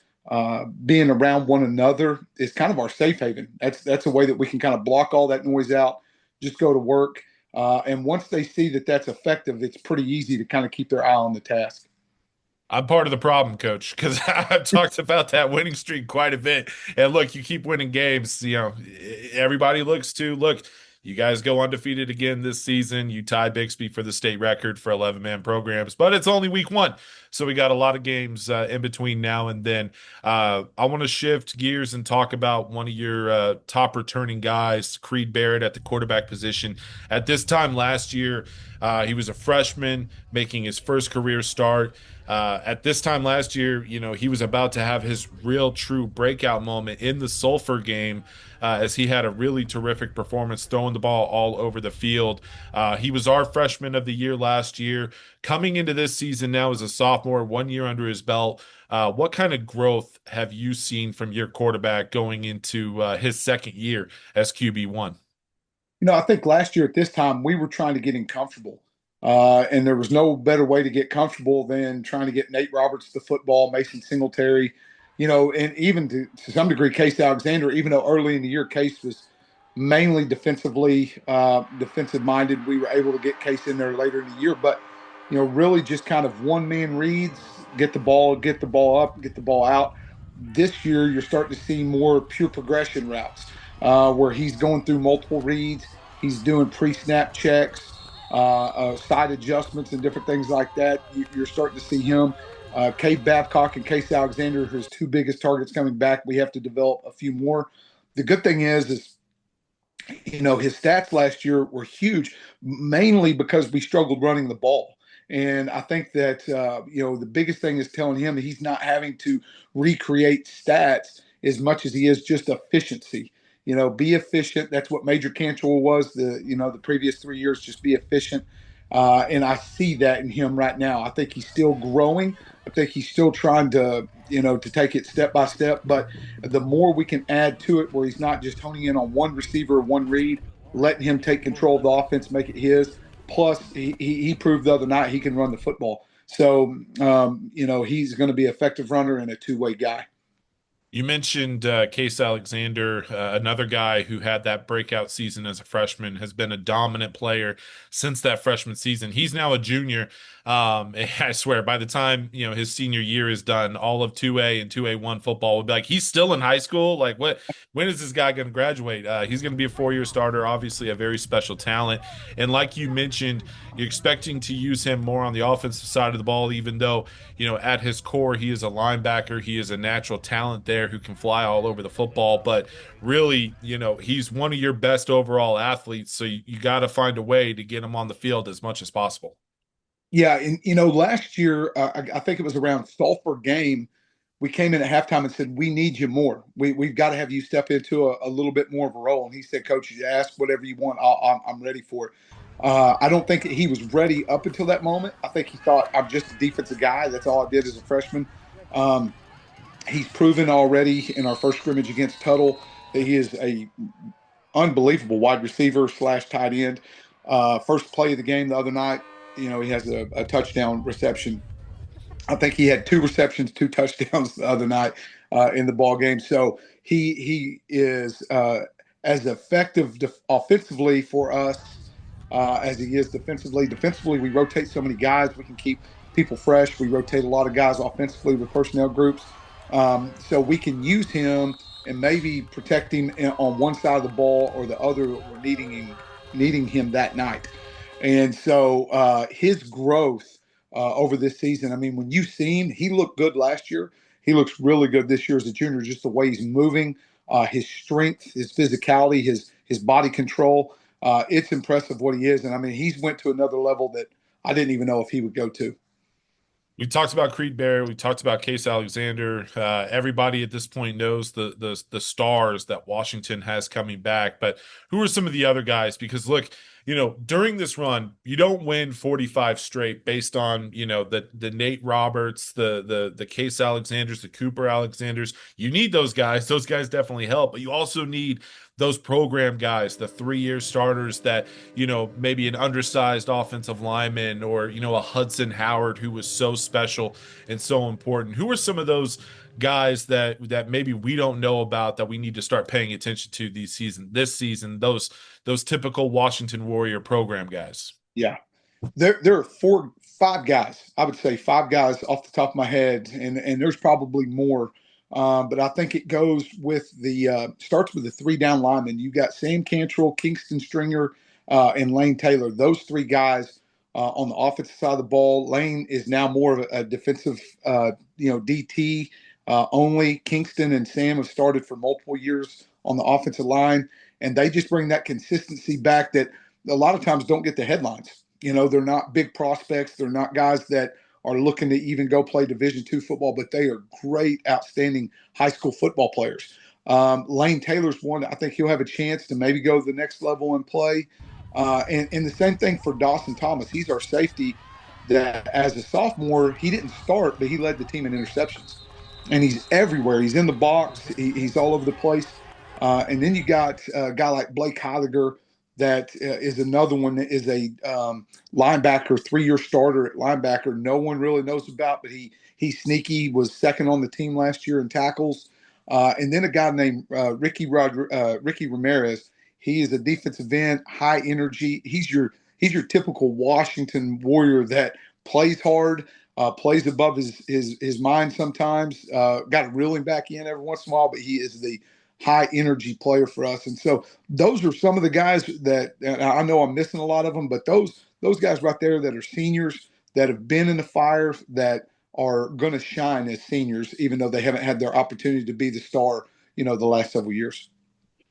being around one another is kind of our safe haven. That's a way that we can kind of block all that noise out, just go to work. And once they see that that's effective, it's pretty easy to kind of keep their eye on the task. I'm part of the problem, coach, because I've talked about that winning streak quite a bit. And look, you keep winning games, everybody looks to look, you guys go undefeated again this season. You tie Bixby for the state record for 11-man programs, but it's only week one. So we got a lot of games in between now and then. I want to shift gears and talk about one of your top returning guys, Creed Barrett at the quarterback position. At this time last year, he was a freshman making his first career start. At this time last year, he was about to have his real true breakout moment in the Sulphur game as he had a really terrific performance throwing the ball all over the field. He was our freshman of the year last year. Coming into this season now as a sophomore, 1 year under his belt, what kind of growth have you seen from your quarterback going into his second year as QB1? I think last year at this time, we were trying to get him comfortable. And there was no better way to get comfortable than trying to get Nate Roberts the football, Mason Singletary, and even to some degree, Case Alexander, even though early in the year, Case was mainly defensive minded. We were able to get Case in there later in the year, but, really just kind of one man reads, get the ball up, get the ball out. This year, you're starting to see more pure progression routes where he's going through multiple reads. He's doing pre-snap checks, side adjustments, and different things like that. You're starting to see him. Cade Babcock and Case Alexander, his two biggest targets coming back. We have to develop a few more. The good thing is his stats last year were huge, mainly because we struggled running the ball. And I think that, the biggest thing is telling him that he's not having to recreate stats as much as he is just efficiency. Be efficient. That's what Major Cantrell was the previous 3 years, just be efficient. And I see that in him right now. I think he's still growing. I think he's still trying to take it step by step. But the more we can add to it, where he's not just honing in on one receiver, one read, letting him take control of the offense, make it his. Plus, he proved the other night he can run the football. So, he's going to be an effective runner and a two-way guy. You mentioned Case Alexander, another guy who had that breakout season as a freshman, has been a dominant player since that freshman season. He's now a junior. I swear, by the time his senior year is done, all of 2A and 2A1 football will be like, he's still in high school. Like, what? When is this guy going to graduate? He's going to be a 4-year starter, obviously a very special talent. And like you mentioned, you're expecting to use him more on the offensive side of the ball, even though at his core he is a linebacker, he is a natural talent there who can fly all over the football, but really, he's one of your best overall athletes. So you got to find a way to get him on the field as much as possible. Yeah. And, last year, I think it was around Sulphur game, we came in at halftime and said, we need you more. We've got to have you step into a little bit more of a role. And he said, Coach, you ask whatever you want. I'm ready for it. I don't think he was ready up until that moment. I think he thought, I'm just a defensive guy. That's all I did as a freshman. He's proven already in our first scrimmage against Tuttle that he is a unbelievable wide receiver / tight end. First play of the game the other night, he has a touchdown reception. I think he had 2 receptions, 2 touchdowns the other night in the ball game. So he is as effective offensively for us as he is defensively. Defensively, we rotate so many guys. We can keep people fresh. We rotate a lot of guys offensively with personnel groups. So we can use him and maybe protect him on one side of the ball or the other. We're needing him that night. And so his growth over this season, I mean, when you see him, he looked good last year. He looks really good this year as a junior, just the way he's moving, his strength, his physicality, his body control. It's impressive what he is. And I mean, he's went to another level that I didn't even know if he would go to. We talked about Creed Barrett. We talked about Case Alexander. Everybody at this point knows the stars that Washington has coming back. But who are some of the other guys? Because look, during this run, you don't win 45 straight based on, the Nate Roberts, the Case Alexanders, the Cooper Alexanders. You need those guys. Those guys definitely help. But you also need those program guys, the 3-year starters that, maybe an undersized offensive lineman or, a Hudson Howard who was so special and so important. Who are some of those guys that maybe we don't know about that we need to start paying attention to this season, those typical Washington Warrior program guys? Yeah. There are 5 guys. I would say 5 guys off the top of my head, and there's probably more. But I think it goes with starts with the 3 down linemen. You got Sam Cantrell, Kingston Stringer, and Lane Taylor. Those 3 guys on the offensive side of the ball. Lane is now more of a defensive, DT only. Kingston and Sam have started for multiple years on the offensive line, and they just bring that consistency back that a lot of times don't get the headlines. They're not big prospects. They're not guys that are looking to even go play Division II football, but they are great, outstanding high school football players. Lane Taylor's one. I think he'll have a chance to maybe go to the next level and play. And the same thing for Dawson Thomas. He's our safety that as a sophomore, he didn't start, but he led the team in interceptions. And he's everywhere. He's in the box. He's all over the place. And then you got a guy like Blake Heidegger that is another one that is a linebacker, 3-year starter at linebacker. No one really knows about, but he's sneaky, was second on the team last year in tackles. And then a guy named Ricke Ramirez. He is a defensive end, high energy. He's your typical Washington Warrior that plays hard, plays above his mind sometimes. Got to reel him back in every once in a while, but he is the high energy player for us. And so those are some of the guys that I know I'm missing a lot of them, but those guys right there that are seniors that have been in the fire that are going to shine as seniors, even though they haven't had their opportunity to be the star, the last several years.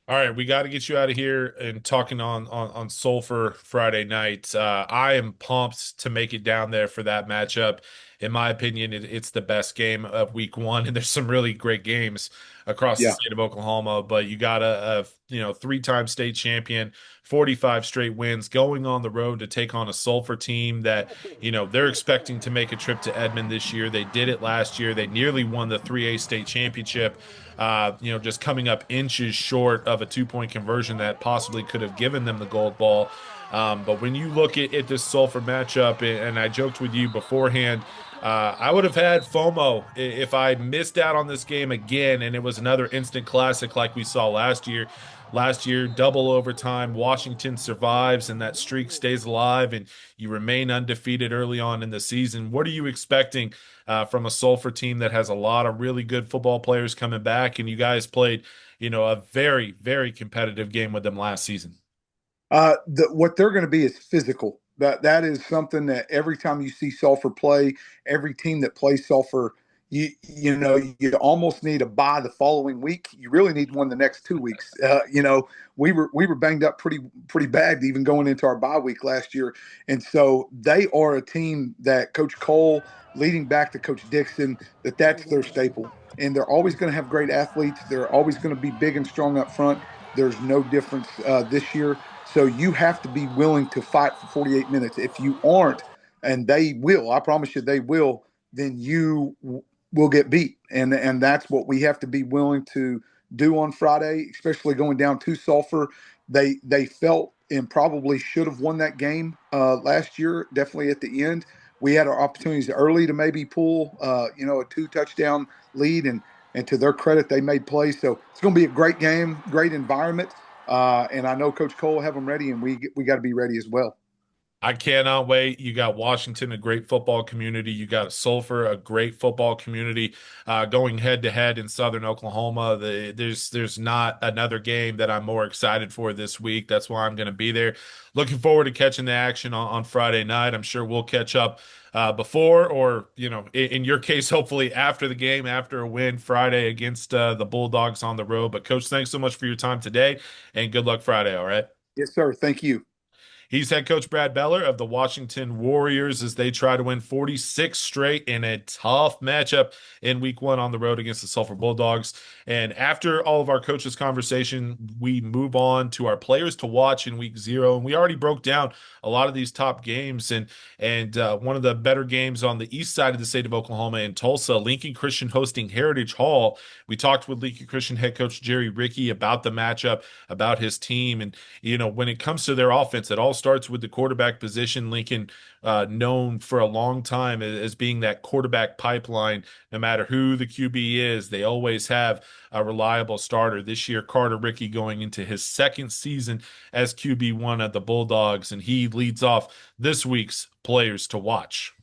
All right, we got to get you out of here and talking on Sulphur Friday night. I am pumped to make it down there for that matchup. In my opinion, it's the best game of week 1, and there's some really great games across the state of Oklahoma. But you got a 3-time state champion, 45 straight wins, going on the road to take on a Sulphur team that they're expecting to make a trip to Edmond this year. They did it last year. They nearly won the 3A state championship. Just coming up inches short of a 2-point conversion that possibly could have given them the gold ball. But when you look at this Sulphur matchup, and I joked with you beforehand, I would have had FOMO if I missed out on this game again, and it was another instant classic like we saw last year. Last year, double overtime, Washington survives, and that streak stays alive, and you remain undefeated early on in the season. What are you expecting from a Sulphur team that has a lot of really good football players coming back, and you guys played, a very, very competitive game with them last season? What they're going to be is physical. That is something that every time you see Sulphur play, every team that plays Sulphur, you almost need a bye the following week. You really need one the next 2 weeks. We were banged up pretty bad even going into our bye week last year, and so they are a team that Coach Cole, leading back to Coach Dixon, that's their staple, and they're always going to have great athletes. They're always going to be big and strong up front. There's no difference this year. So you have to be willing to fight for 48 minutes. If you aren't, and they will, I promise you they will, then you will get beat. And that's what we have to be willing to do on Friday, especially going down to Sulphur. They felt and probably should have won that game last year, definitely at the end. We had our opportunities early to maybe pull, a 2-touchdown lead, and to their credit, they made plays. So it's going to be a great game, great environment. And I know Coach Cole will have them ready, and we got to be ready as well. I cannot wait. You got Washington, a great football community. You got Sulphur, a great football community, going head to head in Southern Oklahoma. There's not another game that I'm more excited for this week. That's why I'm going to be there. Looking forward to catching the action on Friday night. I'm sure we'll catch up before, or in your case, hopefully after the game, after a win Friday against the Bulldogs on the road. But Coach, thanks so much for your time today, and good luck Friday. All right. Yes, sir. Thank you. He's head coach Brad Beller of the Washington Warriors as they try to win 46 straight in a tough matchup in week 1 on the road against the Sulphur Bulldogs. And after all of our coaches' conversation, we move on to our players to watch in week 0. And we already broke down a lot of these top games, and one of the better games on the east side of the state of Oklahoma in Tulsa, Lincoln Christian hosting Heritage Hall. We talked with Lincoln Christian head coach Jerry Ricke about the matchup, about his team. And, when it comes to their offense, it all starts with the quarterback position. Lincoln, known for a long time as being that quarterback pipeline. No matter who the QB is, they always have a reliable starter. This year, Carter Ricke going into his second season as QB1 of the Bulldogs, and he leads off this week's players to watch.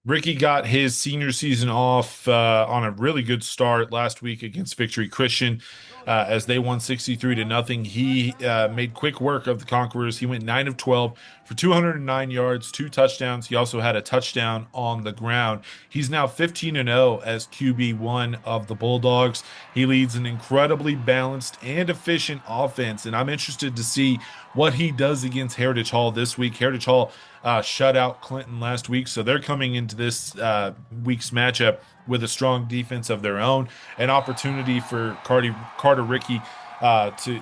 Ricke got his senior season off on a really good start last week against Victory Christian as they won 63-0. He made quick work of the Conquerors. He went 9 of 12 for 209 yards, 2 touchdowns. He also had a touchdown on the ground. He's now 15-0 as QB1 of the Bulldogs. He leads an incredibly balanced and efficient offense, and I'm interested to see what he does against Heritage Hall this week. Heritage Hall shut out Clinton last week, so they're coming into this week's matchup with a strong defense of their own, an opportunity for Carter Ricke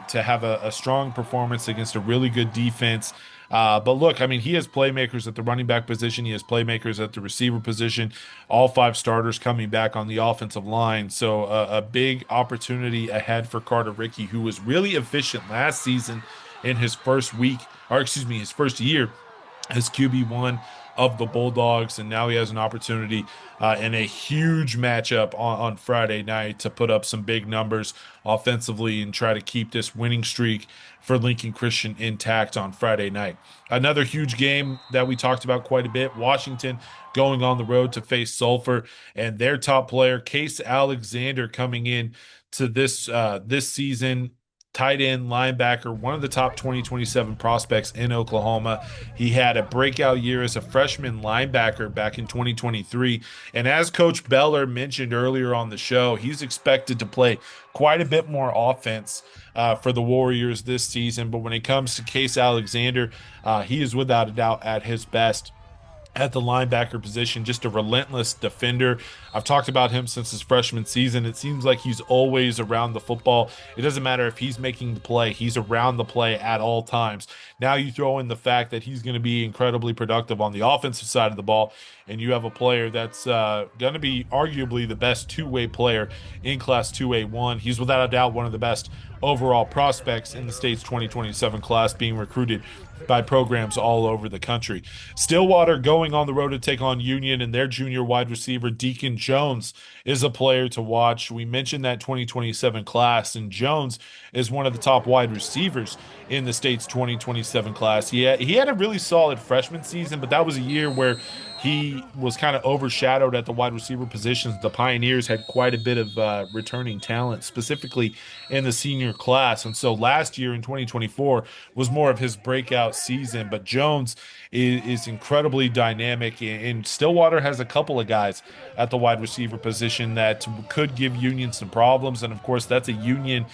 to have a strong performance against a really good defense. But look, I mean, he has playmakers at the running back position. He has playmakers at the receiver position. All 5 starters coming back on the offensive line. So a big opportunity ahead for Carter Ricke, who was really efficient last season in his first year as QB1 of the Bulldogs, and now he has an opportunity in a huge matchup on Friday night to put up some big numbers offensively and try to keep this winning streak for Lincoln Christian intact on Friday night. Another huge game that we talked about quite a bit, Washington going on the road to face Sulphur, and their top player, Case Alexander, coming in to this season. Tight end, linebacker, one of the top 2027 prospects in Oklahoma. He had a breakout year as a freshman linebacker back in 2023. And as Coach Beller mentioned earlier on the show, he's expected to play quite a bit more offense for the Warriors this season. But when it comes to Case Alexander, he is without a doubt at his best at the linebacker position, just a relentless defender. I've talked about him since his freshman season. It seems like he's always around the football. It doesn't matter if he's making the play, he's around the play at all times. Now you throw in the fact that he's going to be incredibly productive on the offensive side of the ball, and you have a player that's going to be arguably the best two-way player in Class 2A1. He's without a doubt one of the best overall prospects in the state's 2027 class, being recruited by programs all over the country. Stillwater going on the road to take on Union, and their junior wide receiver Deacon Jones is a player to watch. We mentioned that 2027 class, and Jones is one of the top wide receivers in the state's 2027 class. He had a really solid freshman season, but that was a year where he was kind of overshadowed at the wide receiver positions. The Pioneers had quite a bit of returning talent, specifically in the senior class. And so last year in 2024 was more of his breakout season. But Jones is incredibly dynamic, and Stillwater has a couple of guys at the wide receiver position that could give Union some problems. And of course, that's a Union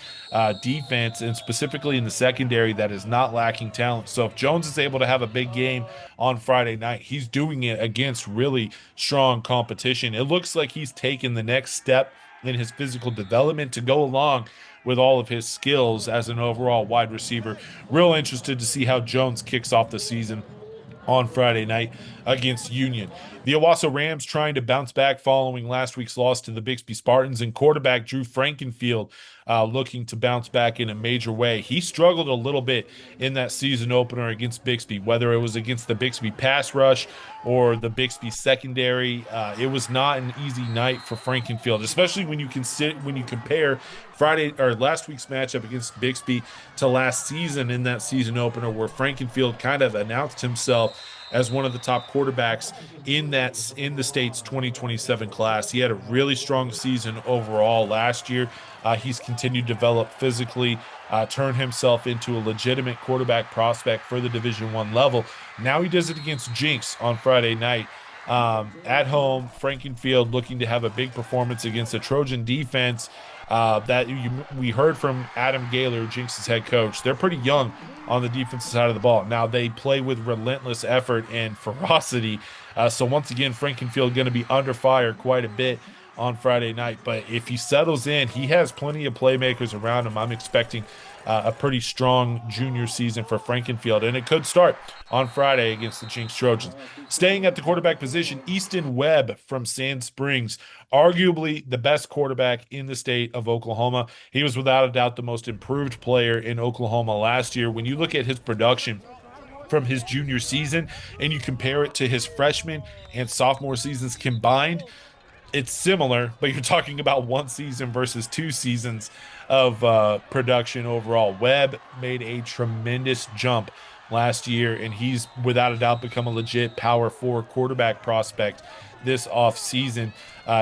defense, and specifically in the secondary, that is not lacking talent. So if Jones is able to have a big game on Friday night, he's doing it against really strong competition. It looks like he's taken the next step in his physical development to go along with all of his skills as an overall wide receiver. Real interested to see how Jones kicks off the season on Friday night against Union. The Owasso Rams trying to bounce back following last week's loss to the Bixby Spartans, and quarterback Drew Frankenfield looking to bounce back in a major way. He struggled a little bit in that season opener against Bixby, whether it was against the Bixby pass rush or the Bixby secondary. It was not an easy night for Frankenfield, especially when you compare Friday or last week's matchup against Bixby to last season in that season opener, where Frankenfield kind of announced himself as one of the top quarterbacks in the state's 2027 class. He had a really strong season overall last year. He's continued to develop physically, turn himself into a legitimate quarterback prospect for the Division I level. Now he does it against Jenks on Friday night. At home, Frankenfield looking to have a big performance against a Trojan defense we heard from Adam Gaylor, Jenks' head coach. They're pretty young on the defensive side of the ball. Now, they play with relentless effort and ferocity. So once again, Frankenfield going to be under fire quite a bit on Friday night. But if he settles in, he has plenty of playmakers around him. I'm expecting a pretty strong junior season for Frankenfield, and it could start on Friday against the Jenks Trojans. Staying at the quarterback position, Easton Webb from Sand Springs, arguably the best quarterback in the state of Oklahoma. He was without a doubt the most improved player in Oklahoma last year. When you look at his production from his junior season and you compare it to his freshman and sophomore seasons combined, it's similar, but you're talking about one season versus 2 seasons of production overall. Webb made a tremendous jump last year, and he's without a doubt become a legit Power 4 quarterback prospect this offseason.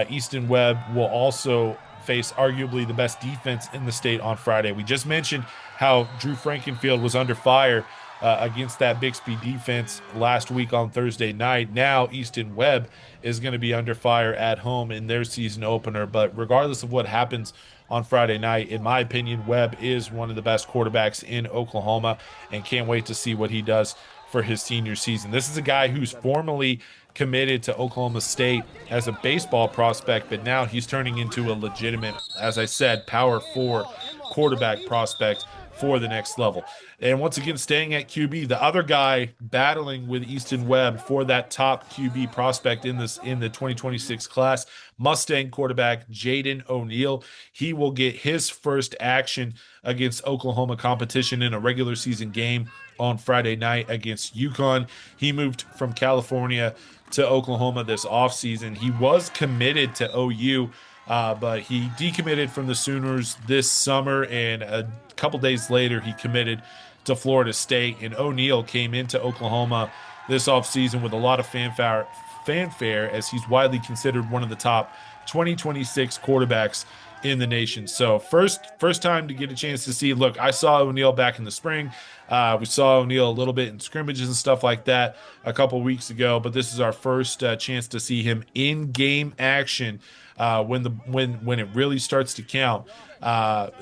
Easton Webb will also face arguably the best defense in the state on Friday. We just mentioned how Drew Frankenfield was under fire against that Bixby defense last week on Thursday night. Now Easton Webb is going to be under fire at home in their season opener. But regardless of what happens on Friday night, in my opinion, Webb is one of the best quarterbacks in Oklahoma, and can't wait to see what he does for his senior season. This is a guy who's formerly committed to Oklahoma State as a baseball prospect, but now he's turning into a legitimate, as I said, Power 4 quarterback prospect for the next level. And once again, staying at QB, the other guy battling with Easton Webb for that top QB prospect in the 2026 class, Mustang quarterback Jaden O'Neal. He will get his first action against Oklahoma competition in a regular season game on Friday night against UConn. He moved from California to Oklahoma this offseason. He was committed to OU, but he decommitted from the Sooners this summer, and a couple days later he committed to Florida State. And O'Neal came into Oklahoma this offseason with a lot of fanfare, as he's widely considered one of the top 2026 quarterbacks in the nation. So first time to get a chance to see. Look, I saw O'Neal back in the spring. We saw O'Neal a little bit in scrimmages and stuff like that a couple weeks ago, but this is our first chance to see him in game action when it really starts to count.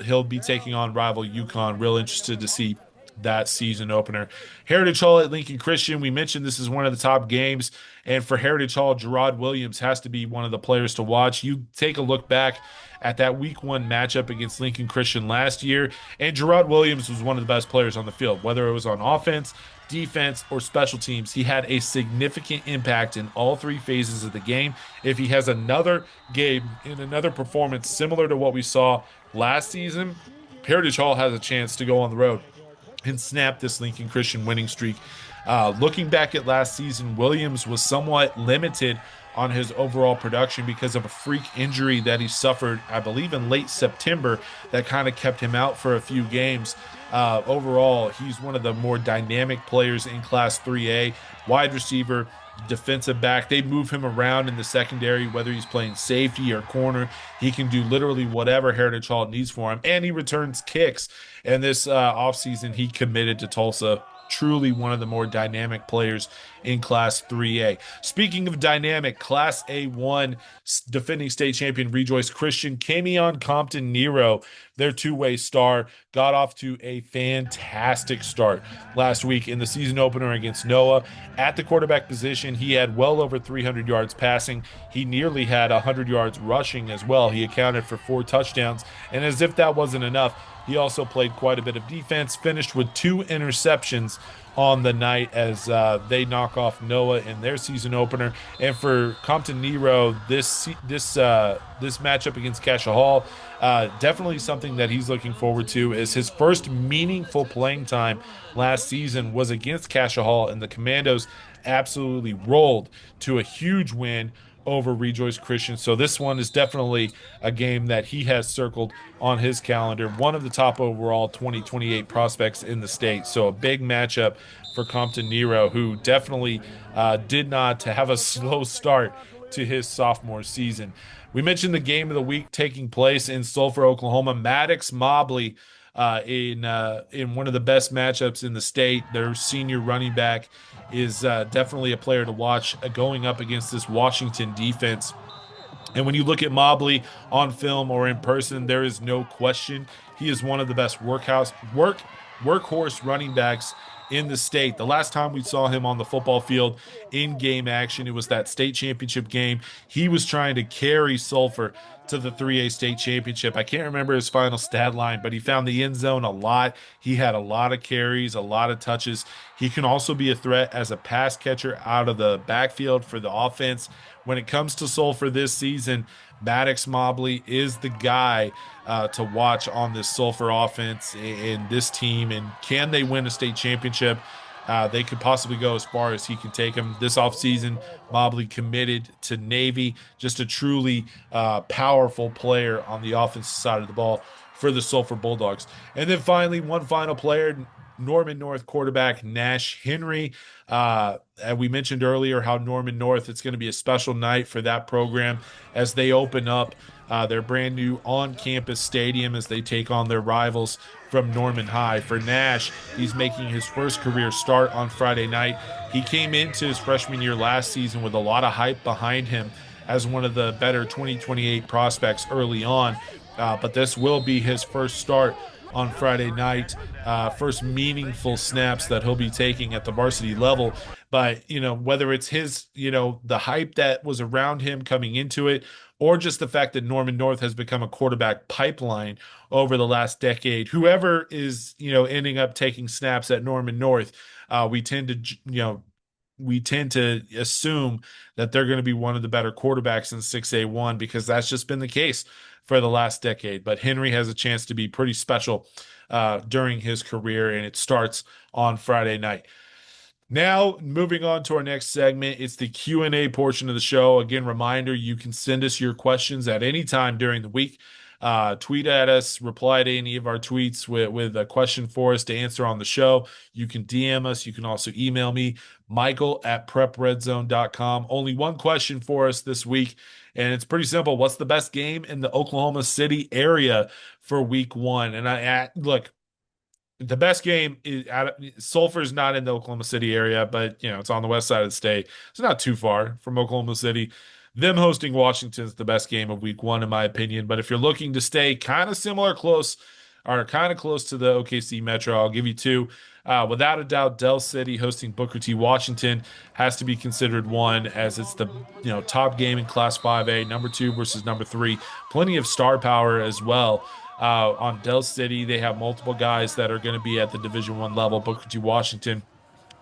He'll be taking on rival UConn. Real interested to see that season opener. Heritage Hall at Lincoln Christian. We mentioned this is one of the top games, and for Heritage Hall, Gerard Williams has to be one of the players to watch. You take a look back at that week 1 matchup against Lincoln Christian last year, and Gerard Williams was one of the best players on the field, whether it was on offense, defense, or special teams. He had a significant impact in all 3 phases of the game. If he has another game in another performance similar to what we saw last season, Heritage Hall has a chance to go on the road and snap this Lincoln Christian winning streak. Looking back at last season, Williams was somewhat limited on his overall production because of a freak injury that he suffered, I believe, in late September that kind of kept him out for a few games. Overall, he's one of the more dynamic players in Class 3A, wide receiver, defensive back. They move him around in the secondary, whether he's playing safety or corner. He can do literally whatever Heritage Hall needs for him, and he returns kicks. And this offseason, he committed to Tulsa. Truly one of the more dynamic players in Class 3A. Speaking of dynamic, Class A1 defending state champion Rejoice Christian, Camion Compton Nero, their two-way star, got off to a fantastic start last week in the season opener against Noah. At the quarterback position, he had well over 300 yards passing. He nearly had 100 yards rushing as well. He accounted for 4 touchdowns. And as if that wasn't enough, he also played quite a bit of defense, finished with 2 interceptions on the night as they knock off Noah in their season opener. And for Compton Nero, this matchup against Cassia Hall, definitely something that he's looking forward to. Is his first meaningful playing time last season was against Cassia Hall, and the Commandos absolutely rolled to a huge win over Rejoice Christian. So this one is definitely a game that he has circled on his calendar. One of the top overall 2028 prospects in the state. So a big matchup for Compton Nero, who definitely did not have a slow start to his sophomore season. We mentioned the game of the week taking place in Sulphur, Oklahoma. Maddox Mobley in one of the best matchups in the state. Their senior running back is definitely a player to watch going up against this Washington defense. And when you look at Mobley on film or in person, there is no question he is one of the best workhorse running backs in the state. The last time we saw him on the football field in game action, it was that state championship game. He was trying to carry Sulphur to the 3A state championship. I can't remember his final stat line, but he found the end zone a lot. He had a lot of carries, a lot of touches. He can also be a threat as a pass catcher out of the backfield for the offense. When it comes to Sulphur this season, Maddox Mobley is the guy to watch on this Sulphur offense and this team. And can they win a state championship? They could possibly go as far as he can take them. This offseason, Mobley committed to Navy, just a truly powerful player on the offensive side of the ball for the Sulphur Bulldogs. And then finally, one final player, Norman North quarterback Nash Henry. We mentioned earlier how Norman North, it's going to be a special night for that program as they open up their brand new on-campus stadium as they take on their rivals from Norman High. For Nash, he's making his first career start on Friday night. He came into his freshman year last season with a lot of hype behind him as one of the better 2028 prospects early on, but this will be his first start on Friday night, first meaningful snaps that he'll be taking at the varsity level. But, whether it's his, the hype that was around him coming into it, or just the fact that Norman North has become a quarterback pipeline over the last decade, whoever is, ending up taking snaps at Norman North, we tend to assume that they're going to be one of the better quarterbacks in 6A1 because that's just been the case for the last decade. But Henry has a chance to be pretty special during his career, and it starts on Friday night. Now, moving on to our next segment, it's the Q&A portion of the show. Again, reminder, you can send us your questions at any time during the week. Tweet at us, reply to any of our tweets with a question for us to answer on the show. You can DM us. You can also email me, michael@prepredzone.com. Only one question for us this week, and it's pretty simple. What's the best game in the Oklahoma City area for week 1? And look, the best game is Sulphur's not in the Oklahoma City area, but it's on the west side of the state. It's not too far from Oklahoma City. Them hosting Washington is the best game of week 1, in my opinion. But if you're looking to stay kind of close to the OKC Metro, I'll give you 2. Without a doubt, Del City hosting Booker T. Washington has to be considered 1, as it's the top game in Class 5A, number 2 versus number 3. Plenty of star power as well. On Del City, they have multiple guys that are going to be at the Division I level. Booker T. Washington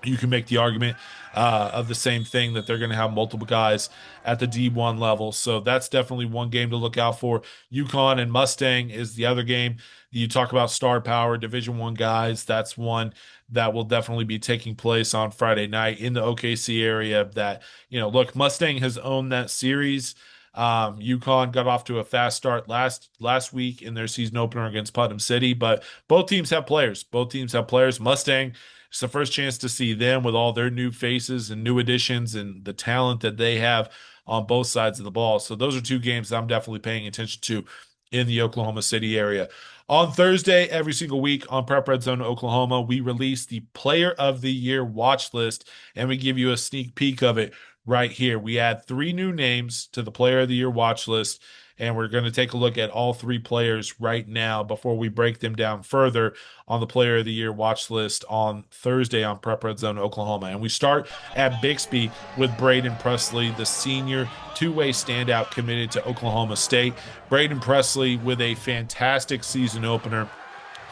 you can make the argument of the same thing, that they're going to have multiple guys at the D1 level. So that's definitely one game to look out for. Yukon and Mustang is the other game. You talk about star power, Division I guys. That's one that will definitely be taking place on Friday night in the OKC area. That, look, Mustang has owned that series. Yukon got off to a fast start last week in their season opener against Putnam City, but both teams have players. Both teams have players. Mustang, it's the first chance to see them with all their new faces and new additions and the talent that they have on both sides of the ball. So those are two games that I'm definitely paying attention to in the Oklahoma City area. On Thursday, every single week on Prep Red Zone Oklahoma, we release the Player of the Year watch list, and we give you a sneak peek of it right here. We add 3 new names to the Player of the Year watch list, and we're going to take a look at all 3 players right now before we break them down further on the Player of the Year watch list on Thursday on Prep Red Zone Oklahoma. And we start at Bixby with Braden Presley, the senior two-way standout committed to Oklahoma State. Braden Presley with a fantastic season opener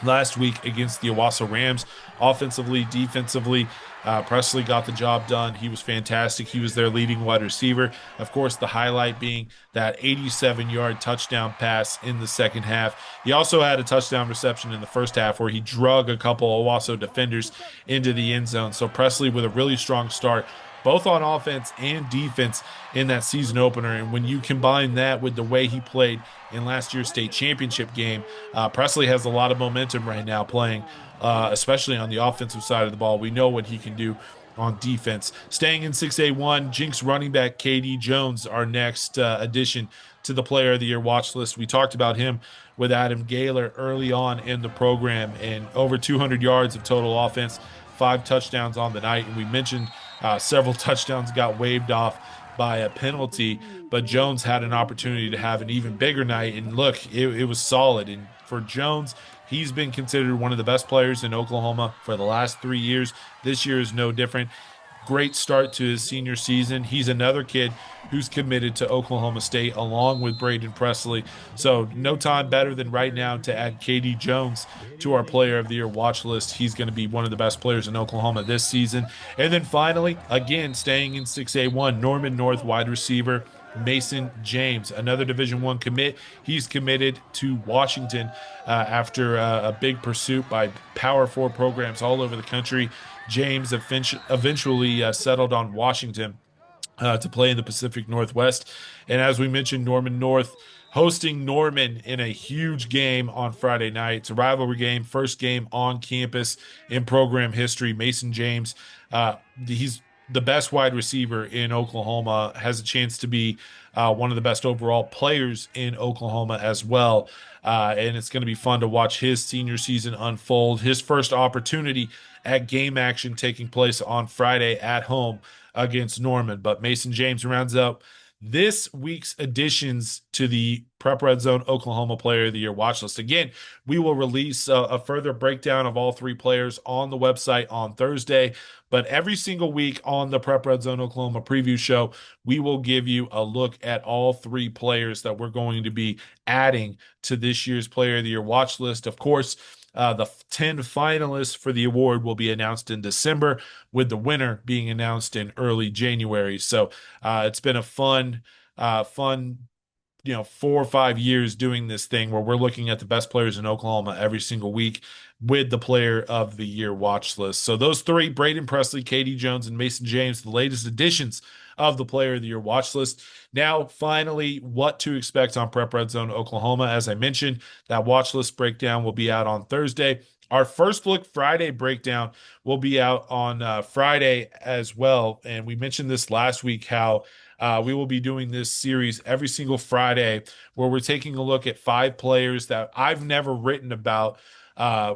last week against the Owasso Rams. Offensively, defensively, Presley got the job done. He was fantastic. He was their leading wide receiver. Of course, the highlight being that 87-yard touchdown pass in the second half. He also had a touchdown reception in the first half where he drug a couple of Owasso defenders into the end zone. So Presley with a really strong start, both on offense and defense in that season opener. And when you combine that with the way he played in last year's state championship game, Presley has a lot of momentum right now playing, especially on the offensive side of the ball. We know what he can do on defense. Staying in 6A1, Jenks running back KD Jones, our next addition to the Player of the Year watch list. We talked about him with Adam Gaylor early on in the program, and over 200 yards of total offense, 5 touchdowns on the night. And we mentioned several touchdowns got waved off by a penalty, but Jones had an opportunity to have an even bigger night. And look, it was solid. And for Jones, he's been considered one of the best players in Oklahoma for the last 3 years. This year is no different. Great start to his senior season. He's another kid who's committed to Oklahoma State along with Braden Presley. So no time better than right now to add KD Jones to our Player of the Year watch list. He's going to be one of the best players in Oklahoma this season. And then finally, again, staying in 6A1, Norman North wide receiver Mason James, another Division I commit. He's committed to Washington after a big pursuit by Power 4 programs all over the country. James eventually settled on Washington to play in the Pacific Northwest. And as we mentioned, Norman North hosting Norman in a huge game on Friday night. It's a rivalry game, first game on campus in program history. Mason James, he's the best wide receiver in Oklahoma, has a chance to be one of the best overall players in Oklahoma as well. And it's going to be fun to watch his senior season unfold. His first opportunity at game action taking place on Friday at home against Norman. But Mason James rounds up this week's additions to the Prep Red Zone Oklahoma Player of the Year watch list. Again, we will release a further breakdown of all 3 players on the website on Thursday. But every single week on the Prep Red Zone Oklahoma Preview Show, we will give you a look at all 3 players that we're going to be adding to this year's Player of the Year watch list. Of course, the 10 finalists for the award will be announced in December, with the winner being announced in early January. So it's been a fun 4 or 5 years doing this thing where we're looking at the best players in Oklahoma every single week with the Player of the Year watch list. So those 3, Braden Presley, KD Jones, and Mason James, the latest additions of the Player of the Year watch list. Now, finally, what to expect on Prep Red Zone Oklahoma. As I mentioned, that watch list breakdown will be out on Thursday. Our First Look Friday breakdown will be out on Friday as well. And we mentioned this last week, how we will be doing this series every single Friday, where we're taking a look at 5 players that I've never written about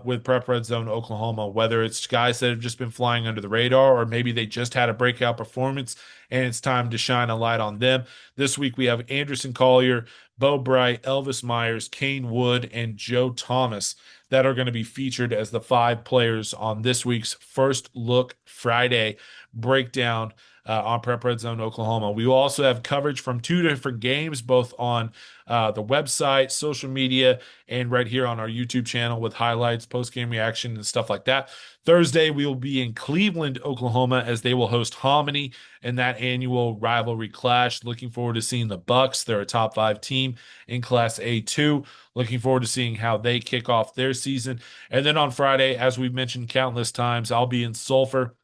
with Prep Red Zone Oklahoma, whether it's guys that have just been flying under the radar, or maybe they just had a breakout performance and it's time to shine a light on them. This week we have Anderson Collier, Bo Bright, Elvis Myers, Kane Wood, and Joe Thomas that are going to be featured as the 5 players on this week's First Look Friday breakdown on Prep Red Zone Oklahoma. We will also have coverage from 2 different games, both on the website, social media, and right here on our YouTube channel with highlights, post-game reaction, and stuff like that. Thursday, we will be in Cleveland, Oklahoma, as they will host Hominy in that annual rivalry clash. Looking forward to seeing the Bucks. They're a top 5 team in Class A2. Looking forward to seeing how they kick off their season. And then on Friday, as we've mentioned countless times, I'll be in Sulphur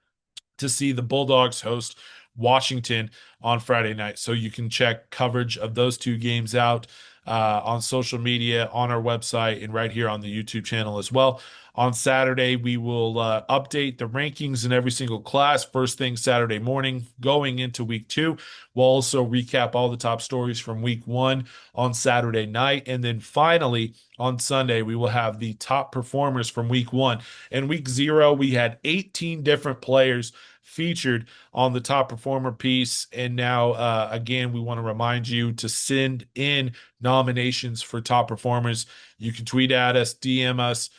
to see the Bulldogs host Washington on Friday night. So you can check coverage of those 2 games out on social media, on our website, and right here on the YouTube channel as well. On Saturday, we will update the rankings in every single class first thing Saturday morning going into week 2. We'll also recap all the top stories from week 1 on Saturday night. And then finally, on Sunday, we will have the top performers from week 1. In week 0, we had 18 different players featured on the top performer piece. And now, again, we want to remind you to send in nominations for top performers. You can tweet at us, DM us.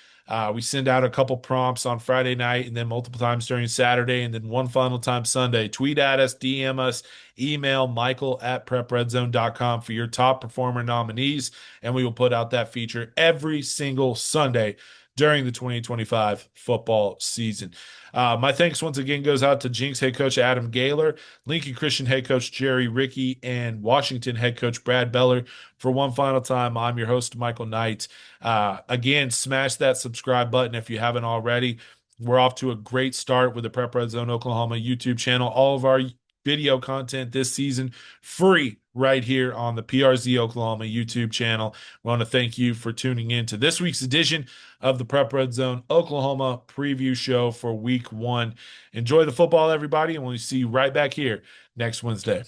We send out a couple prompts on Friday night and then multiple times during Saturday and then one final time Sunday. Tweet at us, DM us, email michael@prepredzone.com for your top performer nominees, and we will put out that feature every single Sunday during the 2025 football season. My thanks once again goes out to Jenks head coach Adam Gaylor, Lincoln Christian head coach Jerry Ricke, and Washington head coach Brad Beller. For one final time, I'm your host, Michael Knight. Again, smash that subscribe button if you haven't already. We're off to a great start with the Prep Red Zone Oklahoma YouTube channel. All of our video content this season free right here on the PRZ-Oklahoma YouTube channel. We want to thank you for tuning in to this week's edition of the Prep Red Zone Oklahoma Preview Show for week 1. Enjoy the football, everybody, and we'll see you right back here next Wednesday.